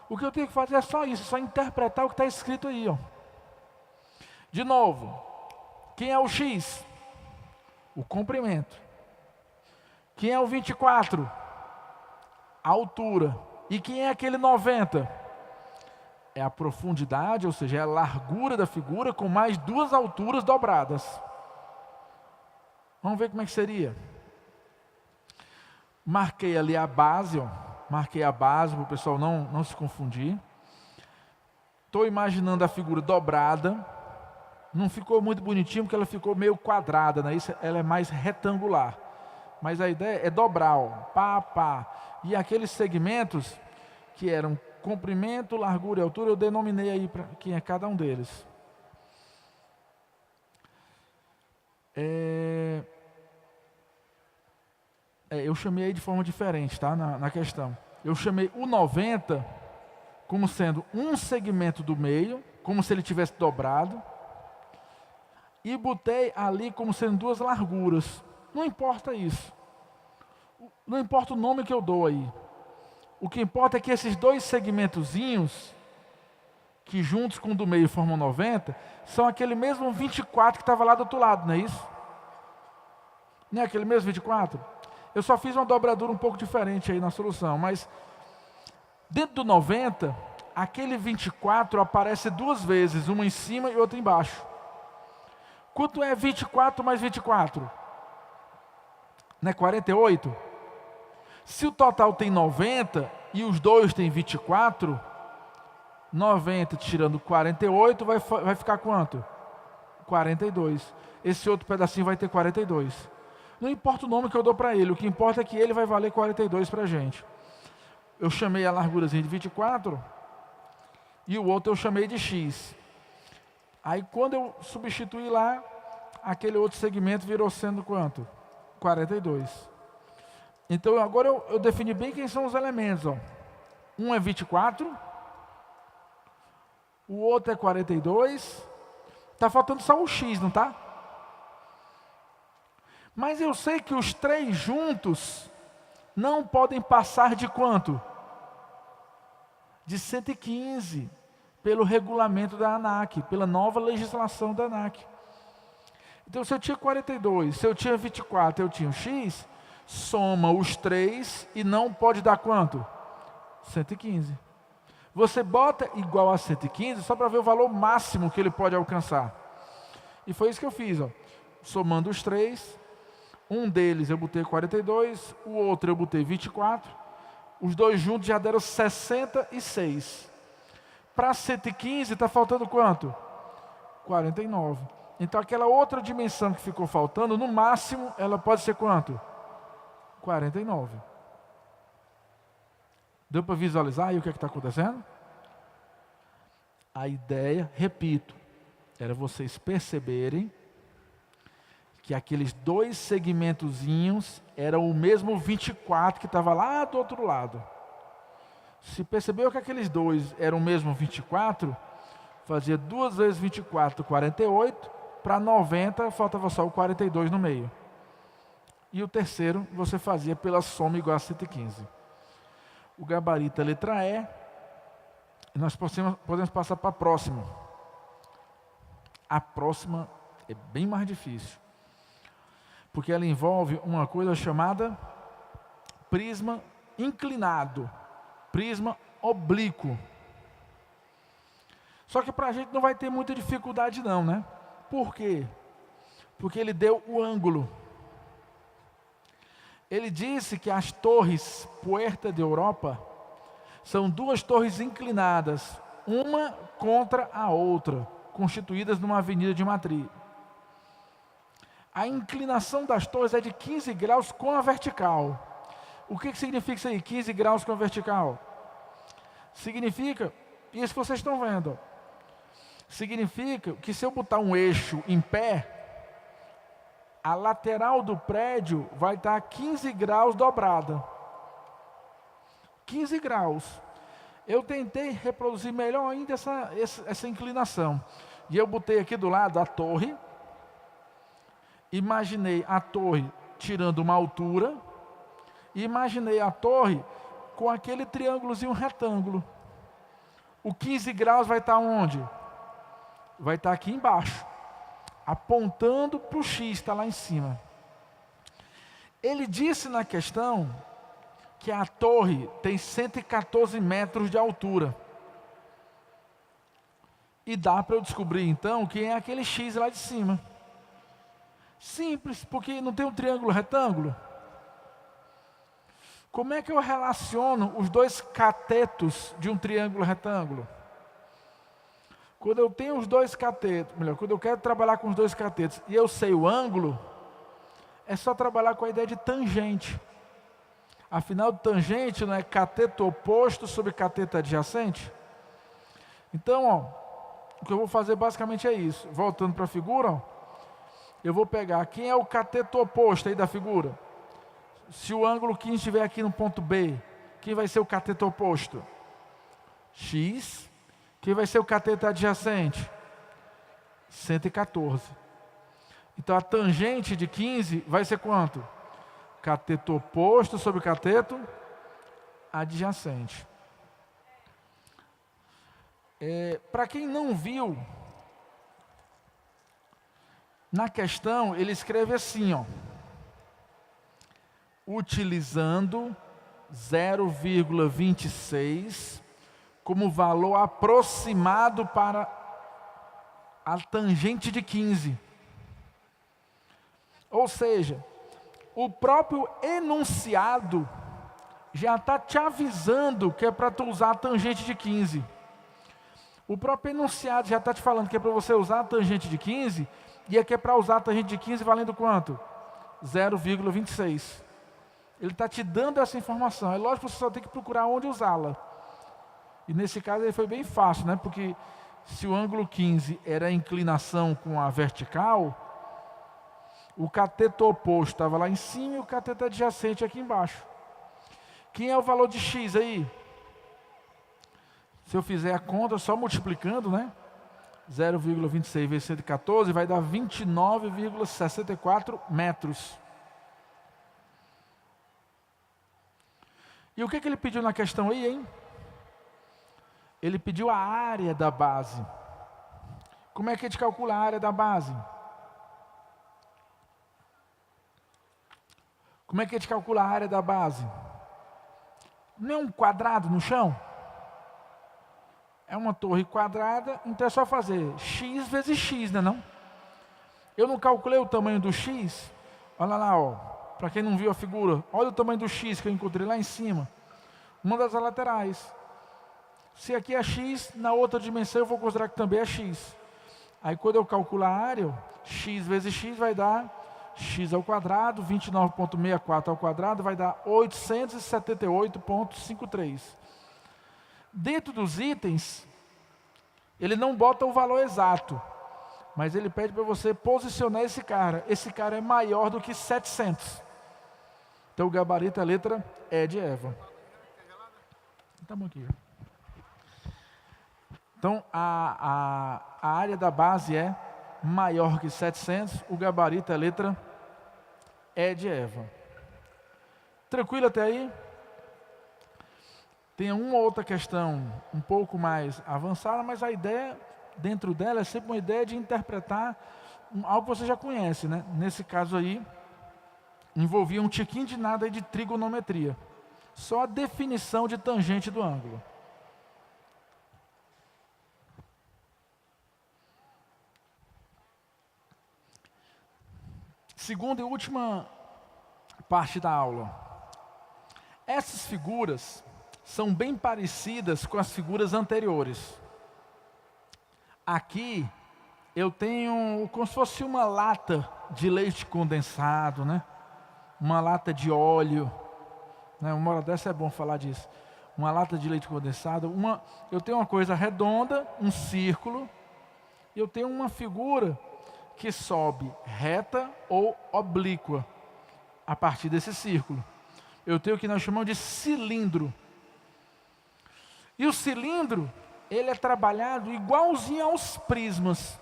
O que eu tenho que fazer é só isso, só interpretar o que está escrito aí, ó. De novo, quem é o X? O comprimento. Quem é o 24? A altura. E quem é aquele 90? É a profundidade, ou seja, é a largura da figura com mais 2 alturas dobradas. Vamos ver como é que seria. Marquei ali a base, ó. Marquei a base para o pessoal não se confundir. Estou imaginando a figura dobrada. Não ficou muito bonitinho porque ela ficou meio quadrada, né? Isso, ela é mais retangular. Mas a ideia é dobrar, ó. Pá, pá. E aqueles segmentos que eram comprimento, largura e altura, eu denominei aí para quem é cada um deles. Eu chamei aí de forma diferente, tá? Na questão. Eu chamei o 90 como sendo um segmento do meio, como se ele tivesse dobrado, e botei ali como sendo 2 larguras. Não importa isso. Não importa o nome que eu dou aí. O que importa é que esses 2 segmentozinhos, que juntos com o do meio formam 90, são aquele mesmo 24 que estava lá do outro lado, não é isso? Não é aquele mesmo 24? Eu só fiz uma dobradura um pouco diferente aí na solução, mas dentro do 90, aquele 24 aparece 2 vezes, uma em cima e outra embaixo. Quanto é 24 mais 24? Não é 48? Se o total tem 90 e os 2 têm 24, 90 tirando 48 vai ficar quanto? 42. Esse outro pedacinho vai ter 42. Não importa o nome que eu dou para ele, o que importa é que ele vai valer 42 para a gente. eu chamei a largurazinha de 24 e o outro eu chamei de x. Aí quando eu substituí lá, aquele outro segmento virou sendo quanto? 42. Então agora eu defini bem quem são os elementos. Ó. Um é 24, o outro é 42, está faltando só o x, não está? Mas eu sei que os três juntos não podem passar de quanto? De 115, pelo regulamento da ANAC, pela nova legislação da ANAC. Então se eu tinha 42, se eu tinha 24, eu tinha o x, soma os três e não pode dar quanto? 115. Você bota igual a 115 só para ver o valor máximo que ele pode alcançar. E foi isso que eu fiz. Ó. Somando os três, um deles eu botei 42, o outro eu botei 24, os dois juntos já deram 66. Para 115 está faltando quanto? 49. Então aquela outra dimensão que ficou faltando, no máximo, ela pode ser quanto? 49. Deu para visualizar aí o que está acontecendo? A ideia, repito, era vocês perceberem que aqueles dois segmentozinhos eram o mesmo 24 que estava lá do outro lado. Se percebeu que aqueles dois eram o mesmo 24, fazia 2 vezes 24, 48, para 90 faltava só o 42 no meio. E o terceiro você fazia pela soma igual a 115. O gabarito é a letra E. E nós podemos passar para a próxima. A próxima é bem mais difícil. Porque ela envolve uma coisa chamada prisma inclinado. Prisma oblíquo. Só que para a gente não vai ter muita dificuldade não, né? Por quê? Porque ele deu o ângulo. Ele disse que as torres Puerta de Europa são duas torres inclinadas, uma contra a outra, constituídas numa avenida de matriz. A inclinação das torres é de 15 graus com a vertical. O que significa isso aí, 15 graus com a vertical? Significa, isso que vocês estão vendo, significa que se eu botar um eixo em pé, a lateral do prédio vai estar a 15 graus dobrada. 15 graus. Eu tentei reproduzir melhor ainda essa inclinação. E eu botei aqui do lado a torre. Imaginei a torre tirando uma altura. E imaginei a torre com aquele triângulozinho retângulo. O 15 graus vai estar onde? Vai estar aqui embaixo. Apontando para o X, está lá em cima. Ele disse na questão que a torre tem 114 metros de altura. E dá para eu descobrir então quem é aquele X lá de cima. Simples, porque não tem um triângulo retângulo. Como é que eu relaciono os dois catetos de um triângulo retângulo? Quando eu tenho os dois catetos, melhor, quando eu quero trabalhar com os dois catetos e eu sei o ângulo, é só trabalhar com a ideia de tangente. Afinal, tangente não é cateto oposto sobre cateto adjacente? Então, ó, o que eu vou fazer basicamente é isso. Voltando para a figura, ó, eu vou pegar quem é o cateto oposto aí da figura. Se o ângulo 15 estiver aqui no ponto B, quem vai ser o cateto oposto? X. Quem vai ser o cateto adjacente? 114. Então a tangente de 15 vai ser quanto? Cateto oposto sobre cateto adjacente. Para quem não viu, na questão ele escreve assim, ó. Utilizando 0,26 como valor aproximado para a tangente de 15. Ou seja, o próprio enunciado já está te avisando que é para tu usar a tangente de 15. O próprio enunciado já está te falando que é para você usar a tangente de 15 e é que é para usar a tangente de 15 valendo quanto? 0,26. Ele está te dando essa informação. É lógico que você só tem que procurar onde usá-la. E nesse caso aí foi bem fácil, né? Porque se o ângulo 15 era a inclinação com a vertical, o cateto oposto estava lá em cima e o cateto adjacente aqui embaixo. Quem é o valor de x aí? Se eu fizer a conta, só multiplicando, né? 0,26 vezes 114 vai dar 29,64 metros. E o que ele pediu na questão aí, hein? Ele pediu a área da base. Como é que a gente calcula a área da base? Como é que a gente calcula a área da base? Não é um quadrado no chão? É uma torre quadrada, então é só fazer x vezes x, né não? Eu não calculei o tamanho do x. Olha lá, ó. Para quem não viu a figura, olha o tamanho do x que eu encontrei lá em cima. Uma das laterais. Se aqui é x, na outra dimensão eu vou considerar que também é x. Aí quando eu calculo a área, x vezes x vai dar x ao quadrado, 29,64 ao quadrado vai dar 878,53. Dentro dos itens, ele não bota o valor exato, mas ele pede para você posicionar esse cara. Esse cara é maior do que 700. Então o gabarito é a letra E de Eva. Tá bom aqui. Então, a área da base é maior que 700, o gabarito é a letra E de Eva. Tranquilo até aí? Tem uma outra questão um pouco mais avançada, mas a ideia dentro dela é sempre uma ideia de interpretar algo que você já conhece, né? Nesse caso aí, envolvia um tiquinho de nada aí de trigonometria. Só a definição de tangente do ângulo. Segunda e última parte da aula. Essas figuras são bem parecidas com as figuras anteriores. Aqui eu tenho como se fosse uma lata de leite condensado, né? Uma lata de óleo, né? Uma hora dessa é bom falar disso. Uma lata de leite condensado. Eu tenho uma coisa redonda, um círculo, e eu tenho uma figura que sobe reta ou oblíqua a partir desse círculo. Eu tenho o que nós chamamos de cilindro. E o cilindro, ele é trabalhado igualzinho aos prismas.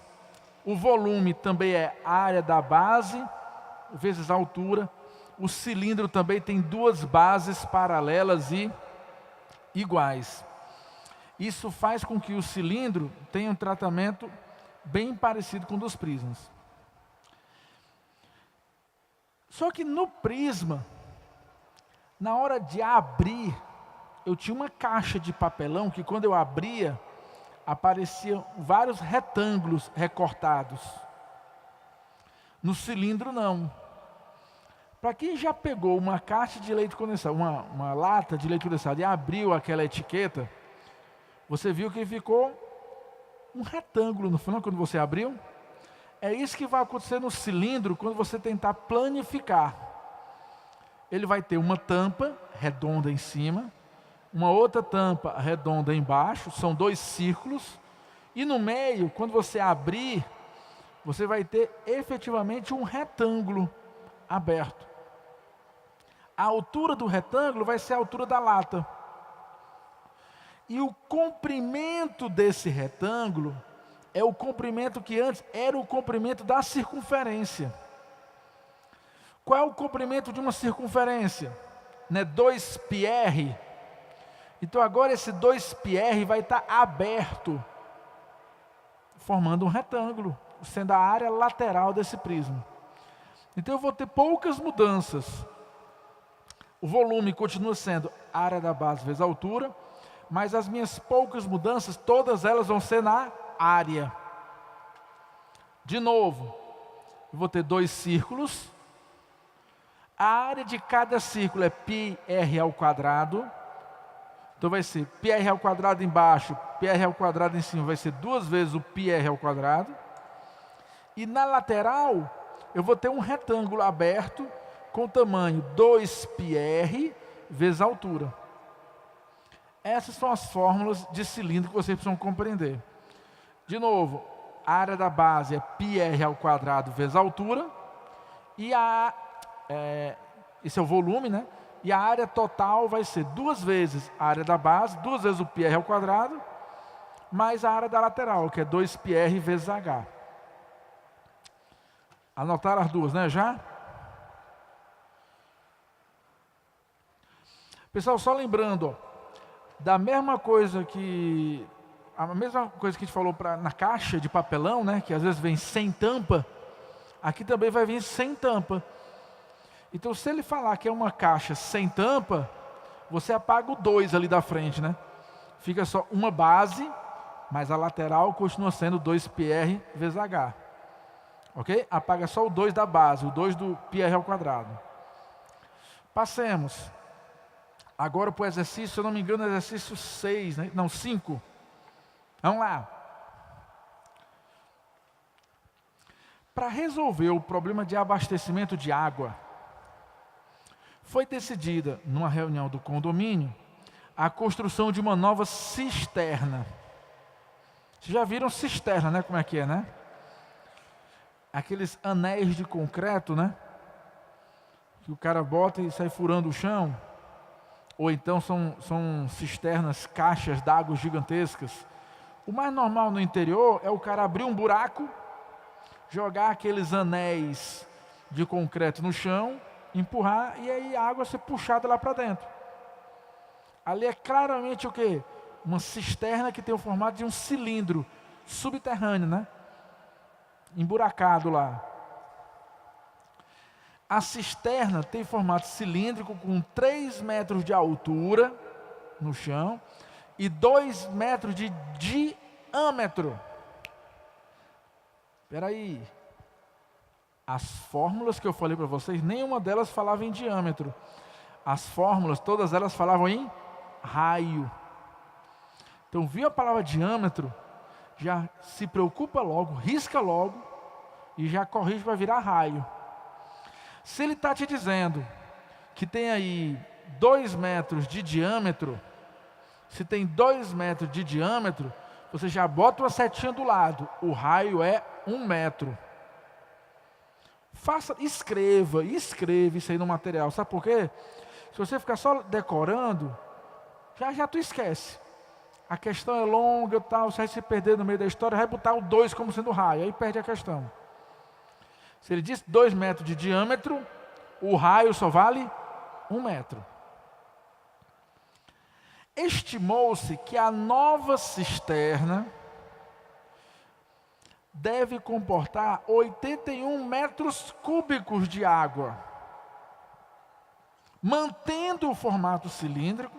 O volume também é a área da base, vezes a altura. O cilindro também tem duas bases paralelas e iguais. Isso faz com que o cilindro tenha um tratamento bem parecido com o dos prismas. Só que no prisma, na hora de abrir, eu tinha uma caixa de papelão que quando eu abria, apareciam vários retângulos recortados. No cilindro não. Para quem já pegou uma caixa de leite condensado, uma lata de leite condensado e abriu aquela etiqueta, você viu que ficou um retângulo no final quando você abriu. É isso que vai acontecer no cilindro quando você tentar planificar. Ele vai ter uma tampa redonda em cima, uma outra tampa redonda embaixo, são dois círculos, e no meio, quando você abrir, você vai ter efetivamente um retângulo aberto. A altura do retângulo vai ser a altura da lata. E o comprimento desse retângulo é o comprimento que antes era o comprimento da circunferência. Qual é o comprimento de uma circunferência? Né? 2πr. Então agora esse 2πr vai estar aberto, formando um retângulo, sendo a área lateral desse prisma. Então eu vou ter poucas mudanças. O volume continua sendo a área da base vezes a altura, mas as minhas poucas mudanças, todas elas vão ser na área. De novo, eu vou ter dois círculos. A área de cada círculo é πr ao quadrado. Então vai ser πr ao quadrado embaixo, πr ao quadrado em cima, vai ser 2 vezes o πr ao quadrado. E na lateral, eu vou ter um retângulo aberto com o tamanho 2πr vezes a altura. Essas são as fórmulas de cilindro que vocês precisam compreender. De novo, a área da base é πr² vezes a altura, e esse é o volume, né? E a área total vai ser 2 vezes a área da base, 2 vezes o πr², mais a área da lateral, que é 2πr vezes h. Anotaram as duas, né, já? Pessoal, só lembrando, ó, da mesma coisa que a gente falou na caixa de papelão, né, que às vezes vem sem tampa, aqui também vai vir sem tampa. Então, se ele falar que é uma caixa sem tampa, você apaga o 2 ali da frente, né? Fica só uma base, mas a lateral continua sendo 2πr vezes h. Ok? Apaga só o 2 da base, o 2 do πr². Passemos agora para o exercício, se eu não me engano, exercício 6, né? Não, 5. Vamos lá. Para resolver o problema de abastecimento de água, foi decidida, numa reunião do condomínio, a construção de uma nova cisterna. Vocês já viram cisterna, né? Como é que é, né? Aqueles anéis de concreto, né? Que o cara bota e sai furando o chão. Ou então são cisternas, caixas d'água gigantescas. O mais normal no interior é o cara abrir um buraco, jogar aqueles anéis de concreto no chão, empurrar e aí a água ser puxada lá para dentro. Ali é claramente o quê? Uma cisterna que tem o formato de um cilindro subterrâneo, né? Emburacado lá. A cisterna tem formato cilíndrico com 3 metros de altura no chão e 2 metros de diâmetro. Espera aí. As fórmulas que eu falei para vocês, nenhuma delas falava em diâmetro. As fórmulas, todas elas falavam em raio. Então, viu a palavra diâmetro, já se preocupa logo, risca logo e já corrige para virar raio. Se ele está te dizendo que tem aí 2 metros de diâmetro, se tem 2 metros de diâmetro, você já bota uma setinha do lado. O raio é 1 metro. Escreva isso aí no material. Sabe por quê? Se você ficar só decorando, já tu esquece. A questão é longa, tal, você vai se perder no meio da história, vai botar o 2 como sendo raio, aí perde a questão. Se ele diz 2 metros de diâmetro, o raio só vale 1 metro. Estimou-se que a nova cisterna deve comportar 81 metros cúbicos de água, mantendo o formato cilíndrico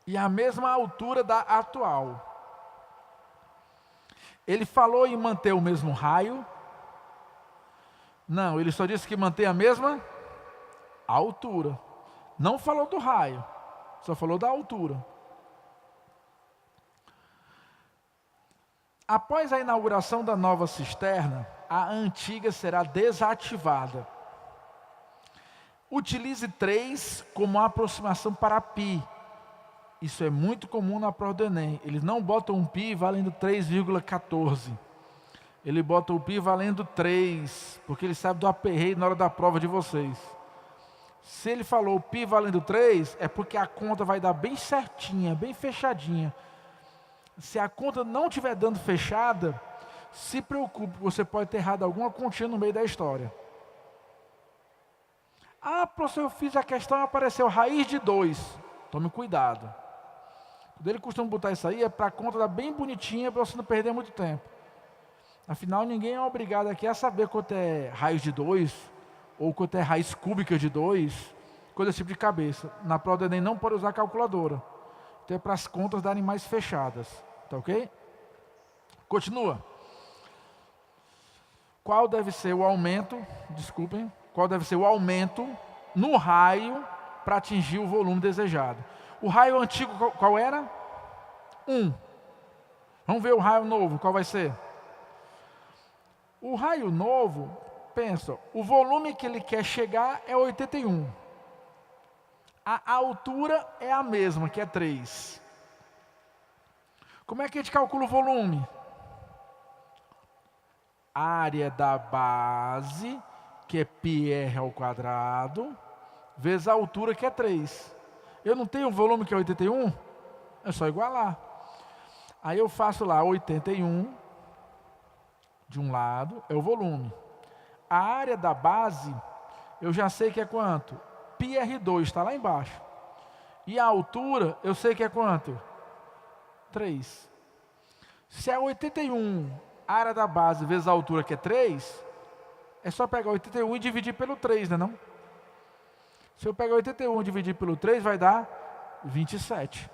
e a mesma altura da atual. Ele falou em manter o mesmo raio? Não, ele só disse que manter a mesma altura. Não falou do raio, só falou da altura. Após a inauguração da nova cisterna, a antiga será desativada. Utilize 3 como aproximação para π. Isso é muito comum na prova do Enem. Eles não botam um π valendo 3,14. Ele bota o π valendo 3, porque ele sabe do aperreio na hora da prova de vocês. Se ele falou π valendo 3, é porque a conta vai dar bem certinha, bem fechadinha. Se a conta não estiver dando fechada, se preocupe, você pode ter errado alguma continha no meio da história. Ah, professor, eu fiz a questão e apareceu raiz de 2. Tome cuidado. Quando ele costuma botar isso aí, é para a conta dar bem bonitinha, para você não perder muito tempo. Afinal, ninguém é obrigado aqui a saber quanto é raiz de 2, ou quanto é raiz cúbica de 2, coisa desse tipo de cabeça. Na prova do Enem não pode usar calculadora. Então é para as contas darem mais fechadas. Tá ok? Continua. Qual deve ser o aumento, qual deve ser o aumento no raio para atingir o volume desejado? O raio antigo qual era? 1. Vamos ver o raio novo, qual vai ser? O raio novo, pensa, o volume que ele quer chegar é 81. A altura é a mesma, que é 3. Como é que a gente calcula o volume? Área da base, que é πr ao quadrado, vezes a altura, que é 3. Eu não tenho o volume, que é 81? É só igualar. Aí eu faço lá 81, de um lado, é o volume. A área da base, eu já sei que é quanto? πr2, está lá embaixo. E a altura, eu sei que é quanto? 3. Se é 81, a área da base vezes a altura, que é 3, é só pegar 81 e dividir pelo 3, não? Se eu pegar 81 e dividir pelo 3, vai dar 27.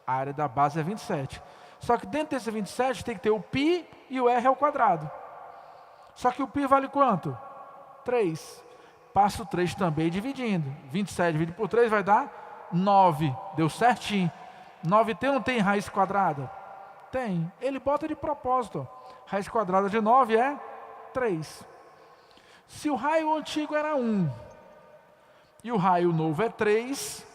A área da base é 27. Só que dentro desse 27 tem que ter o π e o r ao quadrado. Só que o π vale quanto? 3. Passo 3 também dividindo. 27 dividido por 3 vai dar 9. Deu certinho. 9 tem ou não tem raiz quadrada? Tem. Ele bota de propósito. Raiz quadrada de 9 é 3. Se o raio antigo era 1 e o raio novo é 3,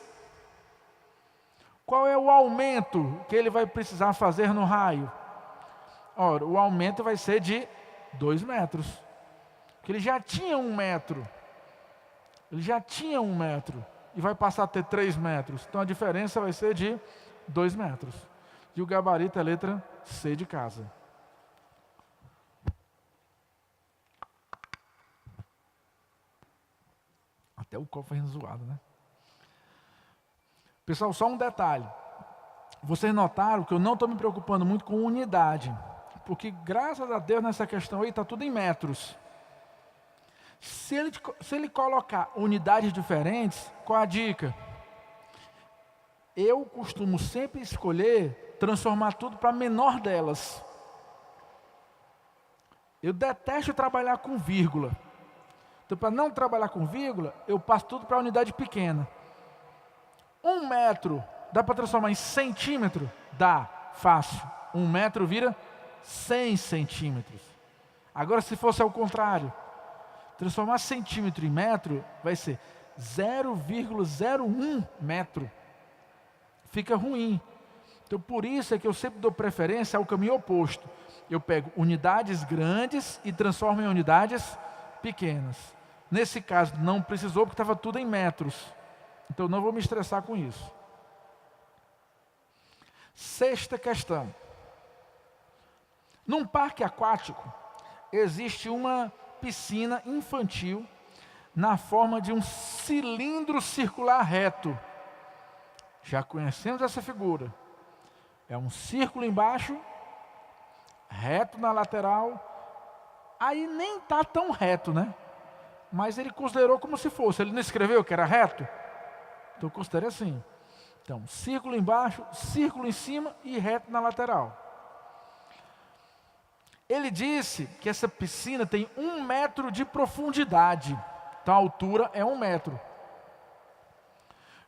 qual é o aumento que ele vai precisar fazer no raio? Ora, o aumento vai ser de 2 metros. Porque ele já tinha 1 metro. Ele já tinha 1 metro. E vai passar a ter 3 metros. Então a diferença vai ser de 2 metros. E o gabarito é a letra C de casa. Até o copo foi zoado, né? Pessoal, só um detalhe. Vocês notaram que eu não estou me preocupando muito com unidade. Porque graças a Deus nessa questão aí está tudo em metros. Se ele colocar unidades diferentes, qual a dica? Eu costumo sempre escolher transformar tudo para a menor delas. Eu detesto trabalhar com vírgula. Então, para não trabalhar com vírgula, eu passo tudo para a unidade pequena. 1 metro, dá para transformar em centímetro? Dá, fácil. 1 metro vira 100 centímetros. Agora, se fosse ao contrário, transformar centímetro em metro vai ser 0,01 metro. Fica ruim. Então, por isso é que eu sempre dou preferência ao caminho oposto. Eu pego unidades grandes e transformo em unidades pequenas. Nesse caso, não precisou, porque estava tudo em metros. Então, não vou me estressar com isso. Sexta questão. Num parque aquático, existe uma piscina infantil na forma de um cilindro circular reto. Já conhecemos essa figura. É um círculo embaixo, reto na lateral. Aí nem está tão reto, né? Mas ele considerou como se fosse. Ele não escreveu que era reto? Então eu considerei assim. Então, círculo embaixo, círculo em cima e reto na lateral. Ele disse que essa piscina tem 1 metro de profundidade. Então a altura é 1 metro.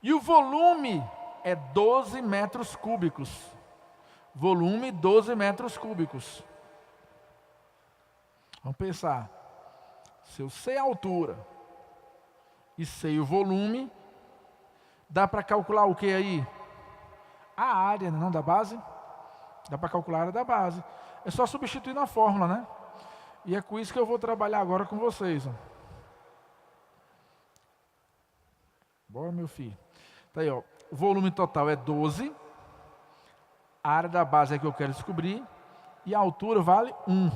E o volume é 12 metros cúbicos. Volume 12 metros cúbicos. Vamos pensar. Se eu sei a altura e sei o volume, dá para calcular o que aí? A área, não da base? Dá para calcular a área da base. É só substituir na fórmula, né? E é com isso que eu vou trabalhar agora com vocês. Ó. Bora, meu filho. Tá aí, ó. O volume total é 12. A área da base é que eu quero descobrir. E a altura vale 1.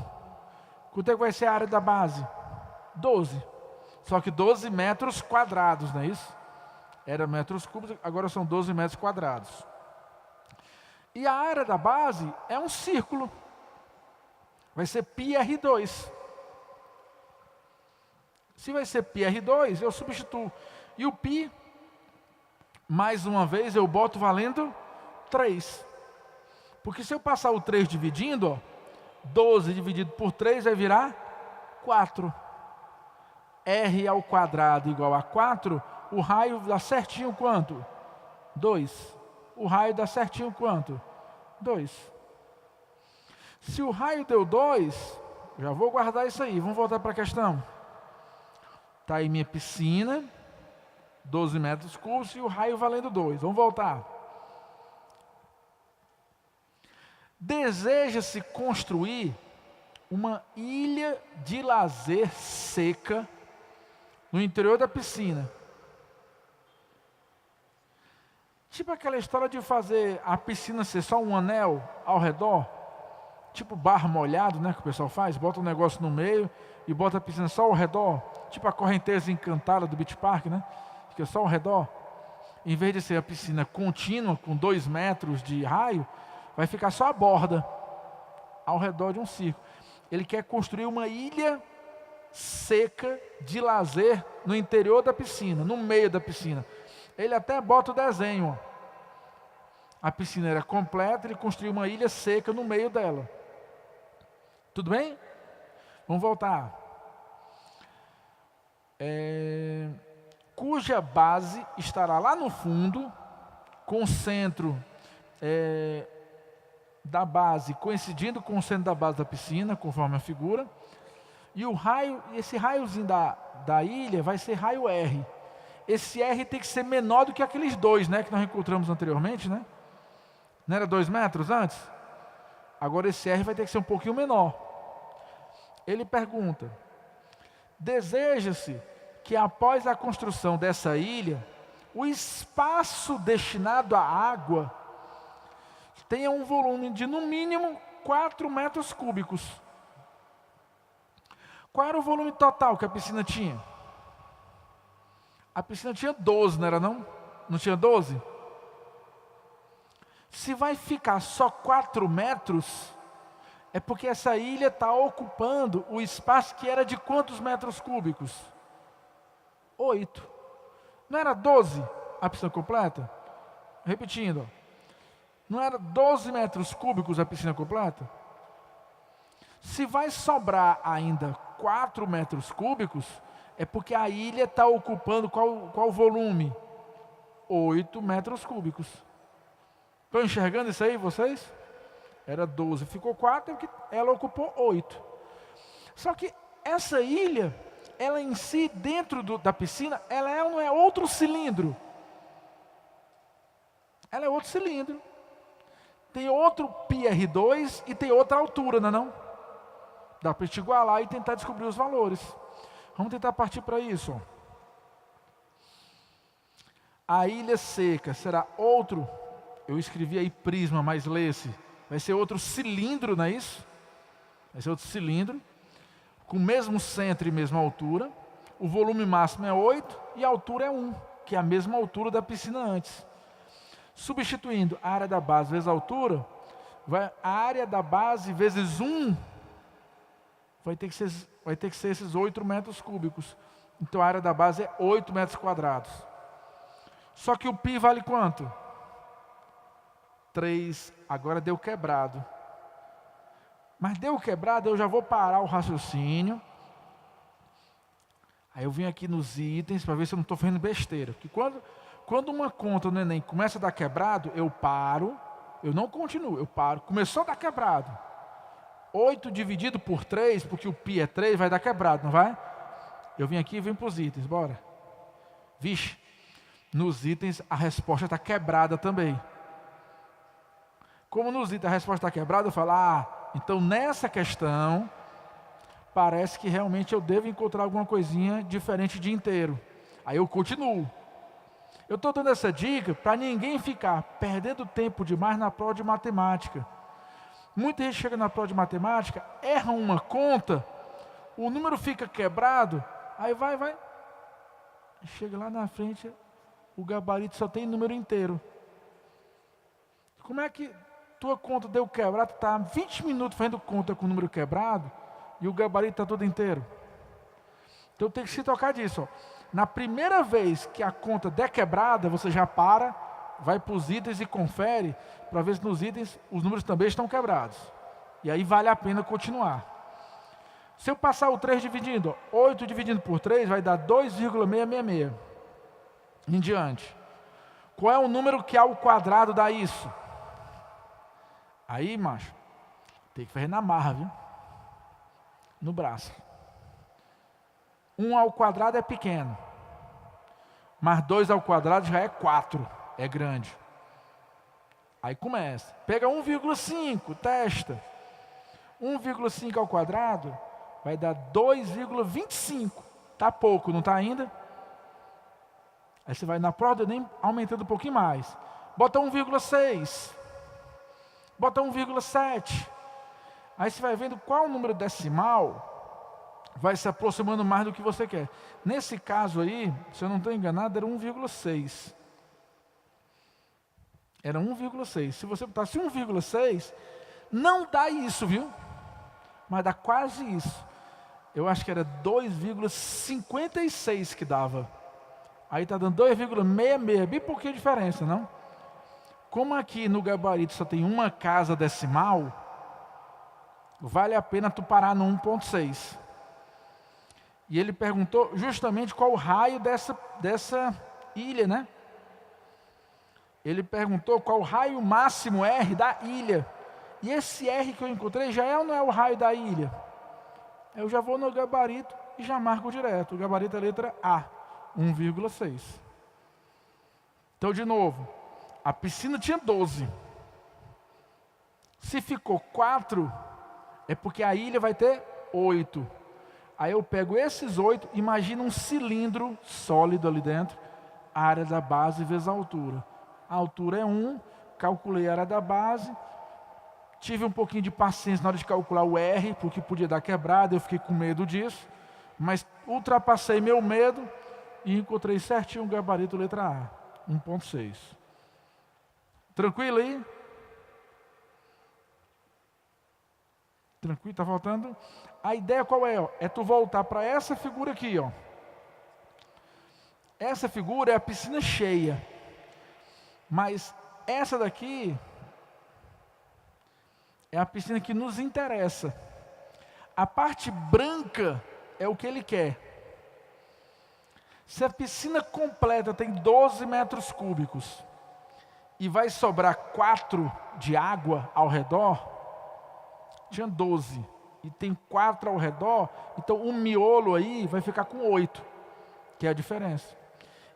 Quanto é que vai ser a área da base? 12. Só que 12 metros quadrados, não é isso? Era metros cúbicos, agora são 12 metros quadrados. E a área da base é um círculo. Vai ser πr2. Se vai ser πr2, eu substituo. E o π, mais uma vez, eu boto valendo 3. Porque se eu passar o 3 dividindo, ó, 12 dividido por 3 vai virar 4. R ao quadrado igual a 4, o raio dá certinho quanto? 2. O raio dá certinho quanto? 2. Se o raio deu 2, já vou guardar isso aí, vamos voltar para a questão. Está aí minha piscina, 12 metros cúbicos e o raio valendo 2. Vamos voltar. Deseja-se construir uma ilha de lazer seca no interior da piscina. Tipo aquela história de fazer a piscina ser só um anel ao redor. Tipo barro molhado, né, que o pessoal faz. Bota um negócio no meio e bota a piscina só ao redor. Tipo a correnteza encantada do Beach Park, né? Fica só ao redor. Em vez de ser a piscina contínua, com 2 metros de raio, vai ficar só a borda ao redor de um círculo. Ele quer construir uma ilha seca de lazer no interior da piscina, no meio da piscina. Ele até bota o desenho. A piscina era completa, ele construiu uma ilha seca no meio dela. Tudo bem? Vamos voltar. Cuja base estará lá no fundo, com o centro da base coincidindo com o centro da base da piscina, conforme a figura. E o raio, esse raiozinho da ilha vai ser raio R. Esse R tem que ser menor do que aqueles 2, né, que nós encontramos anteriormente, né? Não era 2 metros antes? Agora esse R vai ter que ser um pouquinho menor. Ele pergunta: deseja-se que após a construção dessa ilha, o espaço destinado à água tenha um volume de no mínimo 4 metros cúbicos. Qual era o volume total que a piscina tinha? A piscina tinha 12, não era não? Não tinha 12? Se vai ficar só 4 metros, é porque essa ilha está ocupando o espaço que era de quantos metros cúbicos? 8. Não era 12 a piscina completa? Repetindo, não era 12 metros cúbicos a piscina completa? Se vai sobrar ainda 4 metros cúbicos, é porque a ilha está ocupando qual volume? 8 metros cúbicos. Estão enxergando isso aí, vocês? Era 12, ficou 4, porque ela ocupou 8. Só que essa ilha, ela em si, dentro da piscina, ela não é outro cilindro. Ela é outro cilindro. Tem outro PR2 e tem outra altura, não é não? Dá para a gente igualar e tentar descobrir os valores. Vamos tentar partir para isso. A ilha seca será outro, eu escrevi aí prisma, mas lê-se, vai ser outro cilindro, não é isso? Vai ser outro cilindro, com o mesmo centro e mesma altura. O volume máximo é 8 e a altura é 1, que é a mesma altura da piscina antes. Substituindo a área da base vezes a altura, a área da base vezes 1 vai ter que ser esses 8 metros cúbicos. Então a área da base é 8 metros quadrados. Só que o π vale quanto? 3. Agora deu quebrado. Mas deu quebrado, eu já vou parar o raciocínio. Aí eu vim aqui nos itens para ver se eu não estou fazendo besteira. Porque quando uma conta no Enem começa a dar quebrado, eu paro, eu não continuo, eu paro. Começou a dar quebrado. 8 dividido por 3, porque o π é 3, vai dar quebrado, não vai? Eu vim aqui e vim para os itens, bora. Vixe, nos itens a resposta está quebrada também. Como nos itens a resposta está quebrada, eu falo, então nessa questão, parece que realmente eu devo encontrar alguma coisinha diferente de inteiro. Aí eu continuo. Eu estou dando essa dica para ninguém ficar perdendo tempo demais na prova de matemática. Muita gente chega na prova de matemática, erra uma conta, o número fica quebrado, aí vai. Chega lá na frente, o gabarito só tem número inteiro. Como é que tua conta deu quebrado, está 20 minutos fazendo conta com o número quebrado, e o gabarito está todo inteiro? Então tem que se tocar disso. Na primeira vez que a conta der quebrada, você já para, vai para os itens e confere, para ver se nos itens os números também estão quebrados. E aí vale a pena continuar. Se eu passar o 3 dividindo, 8 dividindo por 3 vai dar 2,666. Em diante. Qual é o número que ao quadrado dá isso? Aí, macho, tem que fazer na marra, viu? No braço. 1 ao quadrado é pequeno, mas 2 ao quadrado já é 4, é grande. Aí começa, pega 1,5, testa. 1,5 ao quadrado vai dar 2,25. Está pouco, não está ainda? Aí você vai na prova do Enem aumentando um pouquinho mais. Bota 1,6. Bota 1,7. Aí você vai vendo qual o número decimal vai se aproximando mais do que você quer. Nesse caso aí, se eu não estou enganado, era 1,6. Era 1,6. Se você botasse 1,6, não dá isso, viu? Mas dá quase isso. Eu acho que era 2,56 que dava. Aí está dando 2,66, bem pouquinho diferença, não? Como aqui no gabarito só tem uma casa decimal, vale a pena tu parar no 1,6. E ele perguntou justamente qual o raio dessa ilha, né? Ele perguntou qual o raio máximo R da ilha. E esse R que eu encontrei já é ou não é o raio da ilha? Eu já vou no gabarito e já marco direto. O gabarito é a letra A, 1,6. Então, de novo, a piscina tinha 12. Se ficou 4, é porque a ilha vai ter 8. Aí eu pego esses 8, imagina um cilindro sólido ali dentro, a área da base vezes a altura. A altura é 1, calculei a área da base, tive um pouquinho de paciência na hora de calcular o R, porque podia dar quebrada, eu fiquei com medo disso, mas ultrapassei meu medo e encontrei certinho o gabarito letra A, 1,6. Tranquilo aí? Tranquilo, está faltando? A ideia qual é? Ó? É tu voltar para essa figura aqui, ó. Essa figura é a piscina cheia. Mas essa daqui é a piscina que nos interessa. A parte branca é o que ele quer. Se a piscina completa tem 12 metros cúbicos e vai sobrar 4 de água ao redor, tinha 12 e tem 4 ao redor, então o miolo aí vai ficar com 8, que é a diferença.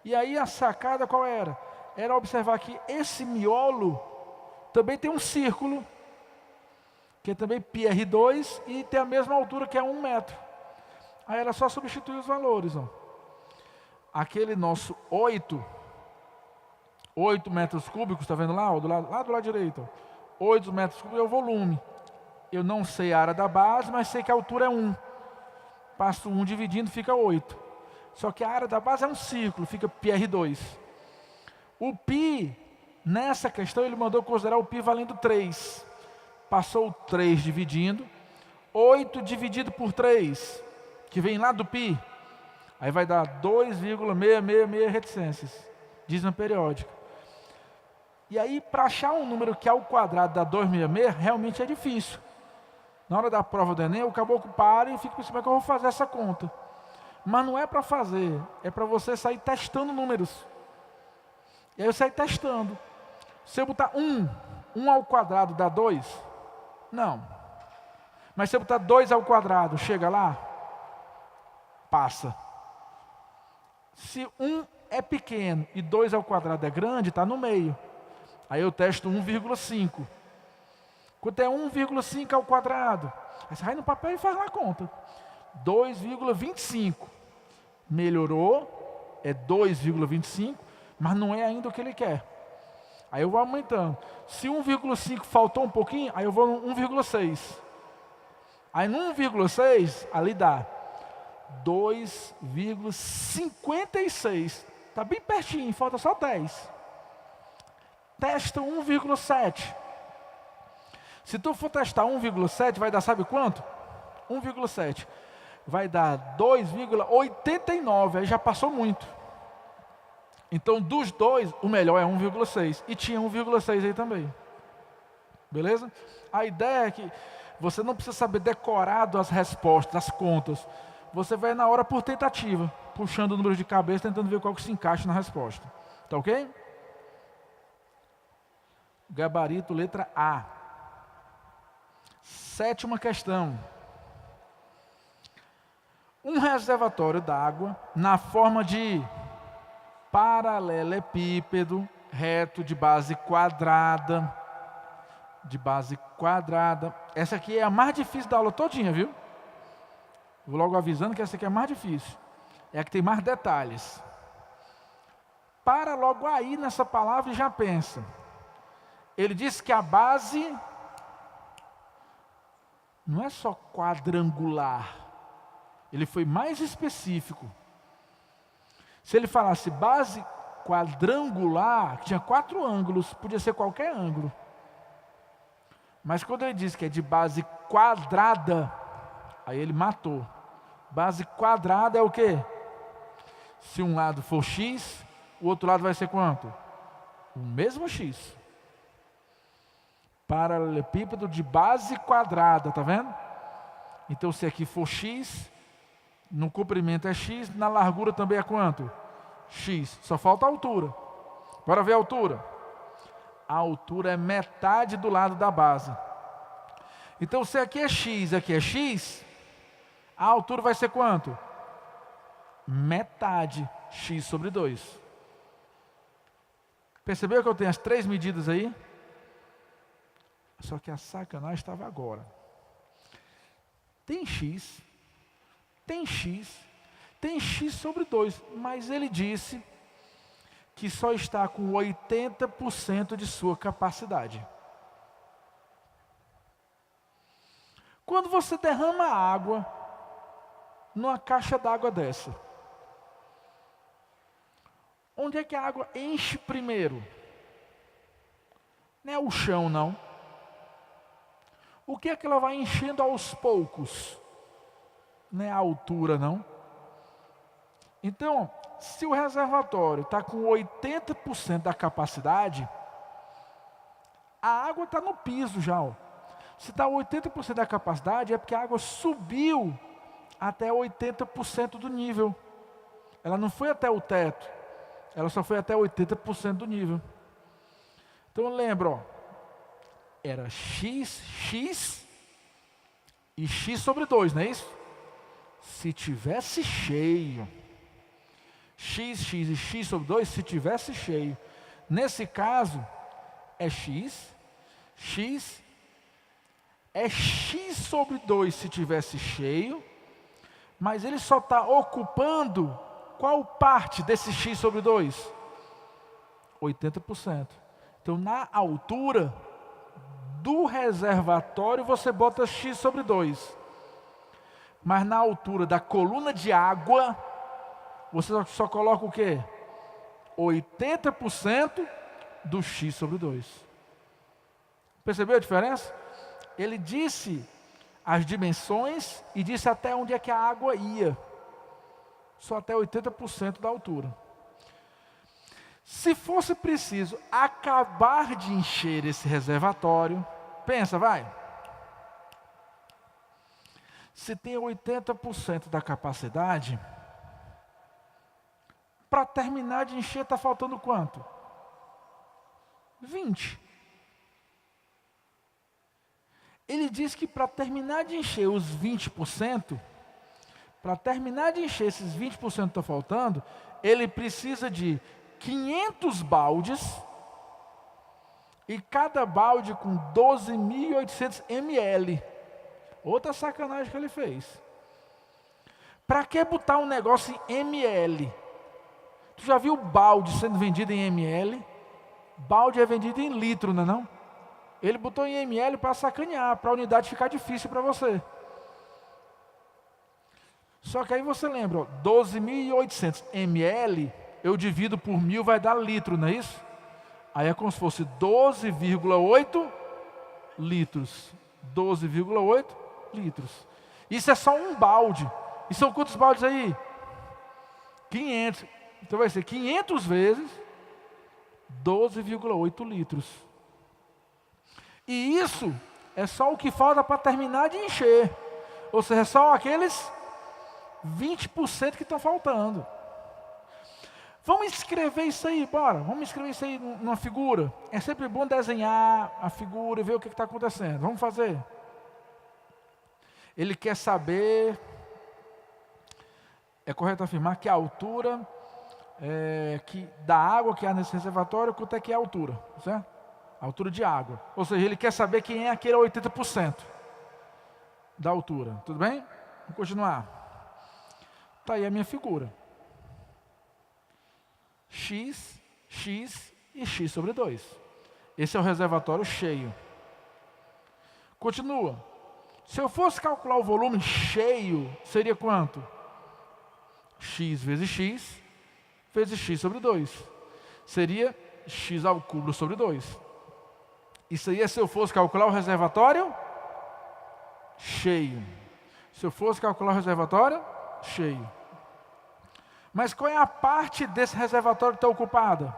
E aí a sacada qual era? Era observar que esse miolo também tem um círculo, que é também πr2, e tem a mesma altura, que é 1 metro. Aí era só substituir os valores. Ó. Aquele nosso 8 metros cúbicos, está vendo lá? Ó, lá do lado direito. Ó. 8 metros cúbicos é o volume. Eu não sei a área da base, mas sei que a altura é 1. Passo 1 dividindo, fica 8. Só que a área da base é um círculo, fica πr2. O π, nessa questão, ele mandou considerar o π valendo 3. Passou o 3 dividindo. 8 dividido por 3, que vem lá do π, aí vai dar 2,666 reticências, dízima periódica. E aí, para achar um número que ao quadrado dá 266, realmente é difícil. Na hora da prova do Enem, o caboclo para e fica pensando, como é que eu vou fazer essa conta? Mas não é para fazer, é para você sair testando números. E aí eu saio testando. Se eu botar 1 ao quadrado dá 2? Não. Mas se eu botar 2 ao quadrado, chega lá? Passa. Se 1 é pequeno e 2 ao quadrado é grande, está no meio. Aí eu testo 1,5. Quanto é 1,5 ao quadrado? Aí você vai no papel e faz lá a conta. 2,25. Melhorou, é 2,25, mas não é ainda o que ele quer. Aí eu vou aumentando. Se 1,5 faltou um pouquinho, aí eu vou no 1,6. Aí no 1,6, ali dá 2,56. Está bem pertinho, falta só 10. Testa 1,7. Se tu for testar 1,7, vai dar sabe quanto? 1,7. Vai dar 2,89, aí já passou muito. Então, dos dois, o melhor é 1,6. E tinha 1,6 aí também. Beleza? A ideia é que você não precisa saber decorado as respostas, as contas. Você vai na hora por tentativa, puxando o número de cabeça, tentando ver qual que se encaixa na resposta. Tá ok? Gabarito, letra A. 7ª questão. Um reservatório d'água na forma de paralelepípedo, reto, de base quadrada. De base quadrada. Essa aqui é a mais difícil da aula todinha, viu? Vou logo avisando que essa aqui é a mais difícil. É a que tem mais detalhes. Para logo aí nessa palavra e já pensa. Ele disse que a base não é só quadrangular. Ele foi mais específico. Se ele falasse base quadrangular, que tinha 4 ângulos, podia ser qualquer ângulo. Mas quando ele diz que é de base quadrada, aí ele matou. Base quadrada é o quê? Se um lado for x, o outro lado vai ser quanto? O mesmo x. Paralelepípedo de base quadrada, tá vendo? Então se aqui for x, no comprimento é x, na largura também é quanto? X. Só falta a altura. Bora ver a altura. A altura é metade do lado da base. Então se aqui é x, a altura vai ser quanto? Metade, x sobre 2. Percebeu que eu tenho as 3 medidas aí? Só que a sacanagem estava agora. Tem x sobre 2, mas ele disse que só está com 80% de sua capacidade. Quando você derrama água numa caixa d'água dessa, onde é que a água enche primeiro? Não é o chão, não. O que é que ela vai enchendo aos poucos? Não é a altura, não. Então, se o reservatório está com 80% da capacidade, a água está no piso já. Ó. Se está 80% da capacidade, é porque a água subiu até 80% do nível. Ela não foi até o teto, ela só foi até 80% do nível. Então lembra, ó, era x e x sobre 2, não é isso? Se tivesse cheio, x e x sobre 2, se tivesse cheio. Nesse caso, é x é x sobre 2 se tivesse cheio, mas ele só está ocupando qual parte desse x sobre 2? 80%. Então, na altura do reservatório, você bota x sobre 2. Mas na altura da coluna de água, você só coloca o quê? 80% do x sobre 2. Percebeu a diferença? Ele disse as dimensões e disse até onde é que a água ia. Só até 80% da altura. Se fosse preciso acabar de encher esse reservatório, pensa, vai. Se tem 80% da capacidade, para terminar de encher está faltando quanto? 20. Ele diz que para terminar de encher os 20%, para terminar de encher esses 20% que estão faltando, ele precisa de 500 baldes, e cada balde com 12.800 ml. Outra sacanagem que ele fez. Para que botar um negócio em ml? Tu já viu balde sendo vendido em ml? Balde é vendido em litro, não é não? Ele botou em ml para sacanear, para a unidade ficar difícil para você. Só que aí você lembra, 12.800 ml, eu divido por 1.000, vai dar litro, não é isso? Aí é como se fosse 12,8 litros. 12,8 litros. Isso é só um balde. E são quantos baldes aí? 500. Então vai ser 500 vezes 12,8 litros. E isso é só o que falta para terminar de encher. Ou seja, é só aqueles 20% que estão faltando. Vamos escrever isso aí, bora. Vamos escrever isso aí numa figura. É sempre bom desenhar a figura e ver o que está acontecendo. Vamos fazer. Ele quer saber é correto afirmar que a altura da água que há nesse reservatório, quanto é que é a altura, certo? A altura de água. Ou seja, ele quer saber quem é aquele 80% da altura. Tudo bem? Vamos continuar. Está aí a minha figura. X, X e X sobre 2. Esse é o reservatório cheio. Continua. Se eu fosse calcular o volume cheio, seria quanto? X vezes X sobre 2. Seria X ao cubo sobre 2. Isso aí é se eu fosse calcular o reservatório cheio. Se eu fosse calcular o reservatório cheio. Mas qual é a parte desse reservatório que está ocupada?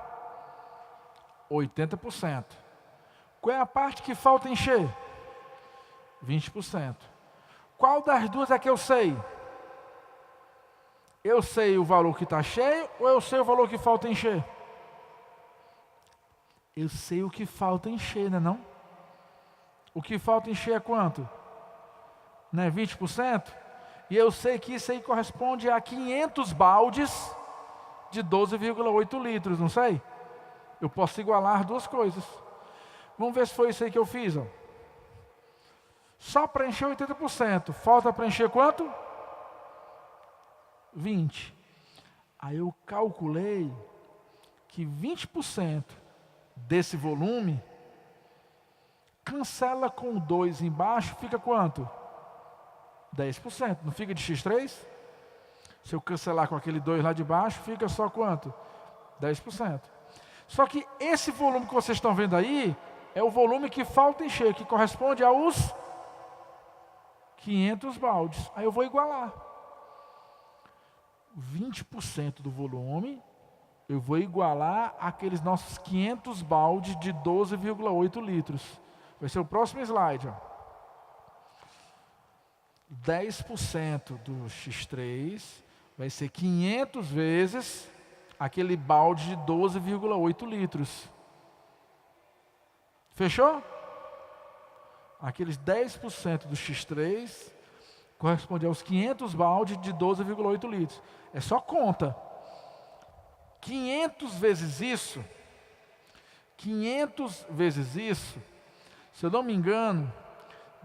80%. Qual é a parte que falta encher? 20%. Qual das duas é que eu sei? Eu sei o valor que está cheio ou eu sei o valor que falta encher? Eu sei o que falta encher, não é? O que falta encher é quanto? Não é 20%? E eu sei que isso aí corresponde a 500 baldes de 12,8 litros, não sei? Eu posso igualar duas coisas. Vamos ver se foi isso aí que eu fiz. Ó. Só para encher 80%. Falta para encher quanto? 20%. Aí eu calculei que 20% desse volume cancela com 2 embaixo, fica quanto? 10%. Não fica de X3? Se eu cancelar com aquele 2 lá de baixo, fica só quanto? 10%. Só que esse volume que vocês estão vendo aí é o volume que falta encher, que corresponde aos 500 baldes. Aí eu vou igualar. 20% do volume, eu vou igualar aqueles nossos 500 baldes de 12,8 litros. Vai ser o próximo slide. Ó. 10% do X3 vai ser 500 vezes aquele balde de 12,8 litros. Fechou? Aqueles 10% do X3 corresponde aos 500 baldes de 12,8 litros. É só conta. 500 vezes isso, se eu não me engano,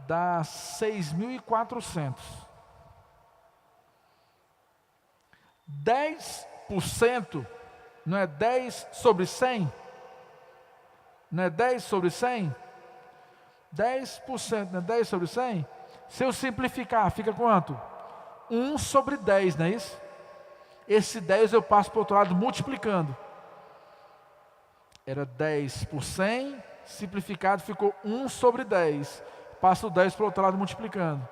dá 6.400. 10% não é 10 sobre 100? Não é 10 sobre 100? 10% não é 10 sobre 100? Se eu simplificar, fica quanto? 1 sobre 10, não é isso? Esse 10 eu passo para o outro lado multiplicando. Era 10 por 100, simplificado ficou 1 sobre 10. Passo o 10 para o outro lado multiplicando.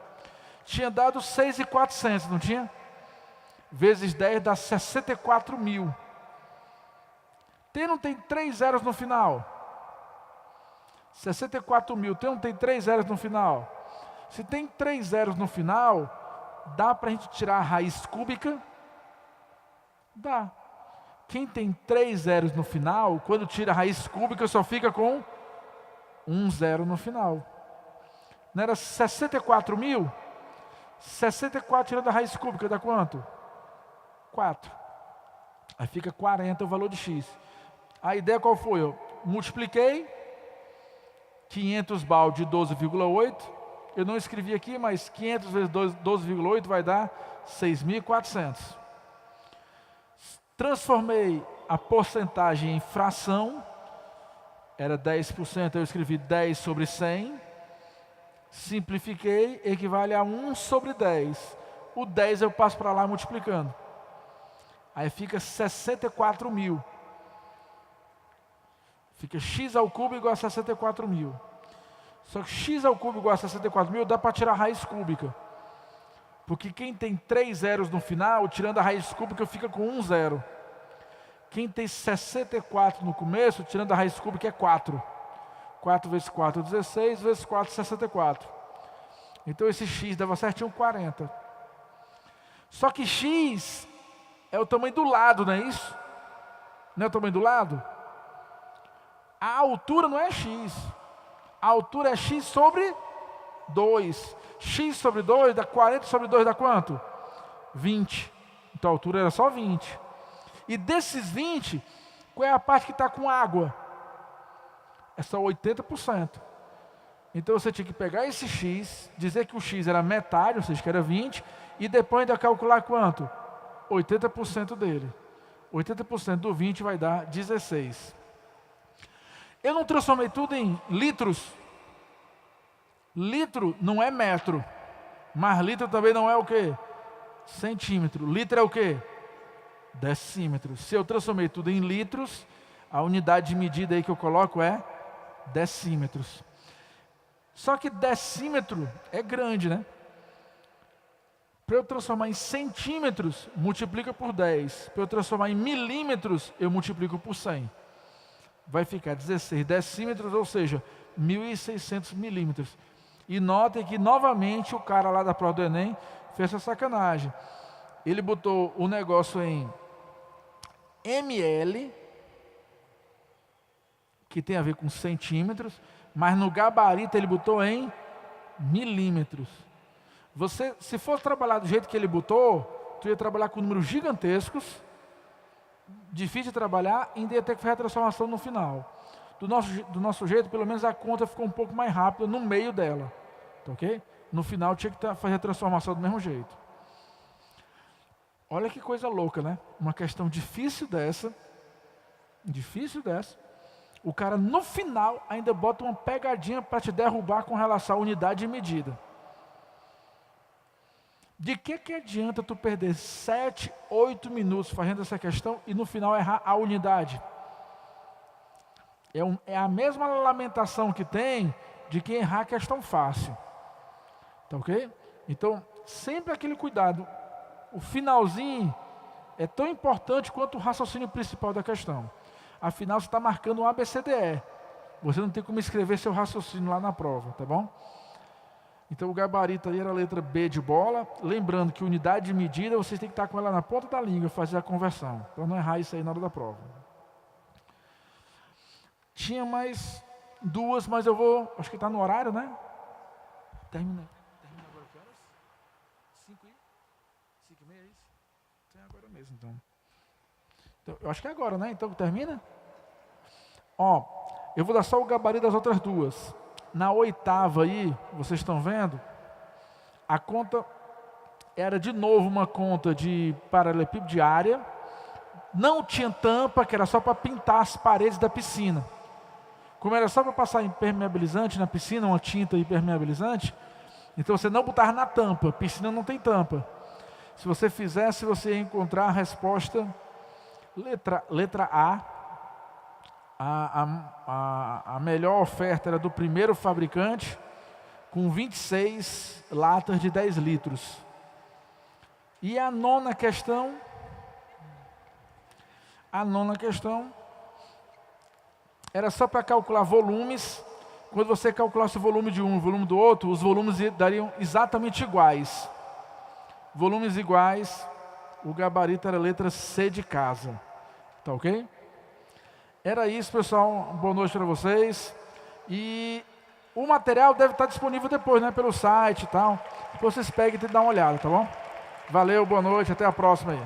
Tinha dado 6.400, não tinha? Vezes 10 dá 64 mil. Não tem 3 zeros no final? 64 mil, não tem 3 zeros no final? Se tem 3 zeros no final, dá para a gente tirar a raiz cúbica? Dá. Quem tem 3 zeros no final, quando tira a raiz cúbica, só fica com 1 zero no final. Não era 64 mil? 64 tirando a raiz cúbica dá quanto? 4. Aí fica 40 o valor de X. A ideia qual foi? Eu multipliquei 500 balde de 12,8. Eu não escrevi aqui, mas 500 vezes 12,8 vai dar 6.400. Transformei a porcentagem em fração. Era 10%, eu escrevi 10 sobre 100. Simplifiquei, equivale a 1 sobre 10. O 10 eu passo para lá multiplicando. Aí fica 64 mil. Fica x ao cubo igual a 64 mil. Só que x ao cubo igual a 64 mil dá para tirar a raiz cúbica. Porque quem tem 3 zeros no final, tirando a raiz cúbica, fica com 1 zero. Quem tem 64 no começo, tirando a raiz cúbica, é 4. 4 vezes 4, 16, vezes 4, 64. Então esse x dava certinho 40. Só que x é o tamanho do lado, não é isso? Não é o tamanho do lado? A altura não é x. A altura é x sobre 2. X sobre 2 dá 40 sobre 2 dá quanto? 20. Então a altura era só 20. E desses 20, qual é a parte que está com água? É só 80%. Então você tinha que pegar esse x, dizer que o x era metade, ou seja, que era 20, e depois ainda calcular quanto? 80% dele. 80% do 20 vai dar 16. Eu não transformei tudo em litros. Litro não é metro, mas litro também não é o quê? Centímetro. Litro é o quê? Decímetro. Se eu transformei tudo em litros, a unidade de medida aí que eu coloco é decímetros. Só que decímetro é grande, né? Para eu transformar em centímetros, multiplica por 10. Para eu transformar em milímetros, eu multiplico por 100. Vai ficar 16 decímetros, ou seja, 1.600 milímetros. E notem que, novamente, o cara lá da prova do Enem fez essa sacanagem. Ele botou o negócio em ml, que tem a ver com centímetros, mas no gabarito ele botou em milímetros. Você, se for trabalhar do jeito que ele botou, tu ia trabalhar com números gigantescos, difícil de trabalhar, e ainda ia ter que fazer a transformação no final. Do nosso jeito, pelo menos a conta ficou um pouco mais rápida no meio dela. Tá ok? No final tinha que fazer a transformação do mesmo jeito. Olha que coisa louca, né? Uma questão difícil dessa, o cara no final ainda bota uma pegadinha para te derrubar com relação à unidade de medida. De que adianta tu perder 7, 8 minutos fazendo essa questão e no final errar a unidade? É a mesma lamentação que tem de quem errar a questão fácil. Tá ok? Então, sempre aquele cuidado. O finalzinho é tão importante quanto o raciocínio principal da questão. Afinal, você está marcando um ABCDE. Você não tem como escrever seu raciocínio lá na prova, tá bom? Então o gabarito aí era a letra B de bola. Lembrando que unidade de medida, vocês têm que estar com ela na ponta da língua, fazer a conversão. Para não errar isso aí na hora da prova. Tinha mais duas, mas eu vou... Acho que está no horário, né? Termina agora que horas? 5h30, é isso? Tem agora mesmo, então. Eu acho que é agora, né? Então termina? Ó, eu vou dar só o gabarito das outras duas. Na oitava aí, vocês estão vendo? A conta era de novo uma conta de paralelepípedo de área. Não tinha tampa, que era só para pintar as paredes da piscina. Como era só para passar impermeabilizante na piscina, uma tinta impermeabilizante, então você não botava na tampa. Piscina não tem tampa. Se você fizesse, você ia encontrar a resposta letra A. A melhor oferta era do primeiro fabricante, com 26 latas de 10 litros. E a nona questão era só para calcular volumes. Quando você calculasse o volume de um e o volume do outro, os volumes dariam exatamente iguais. Volumes iguais, o gabarito era a letra C de casa. Tá ok? Era isso, pessoal. Boa noite para vocês. E o material deve estar disponível depois, né? Pelo site e tal. Depois vocês peguem e dão uma olhada, tá bom? Valeu, boa noite, até a próxima aí.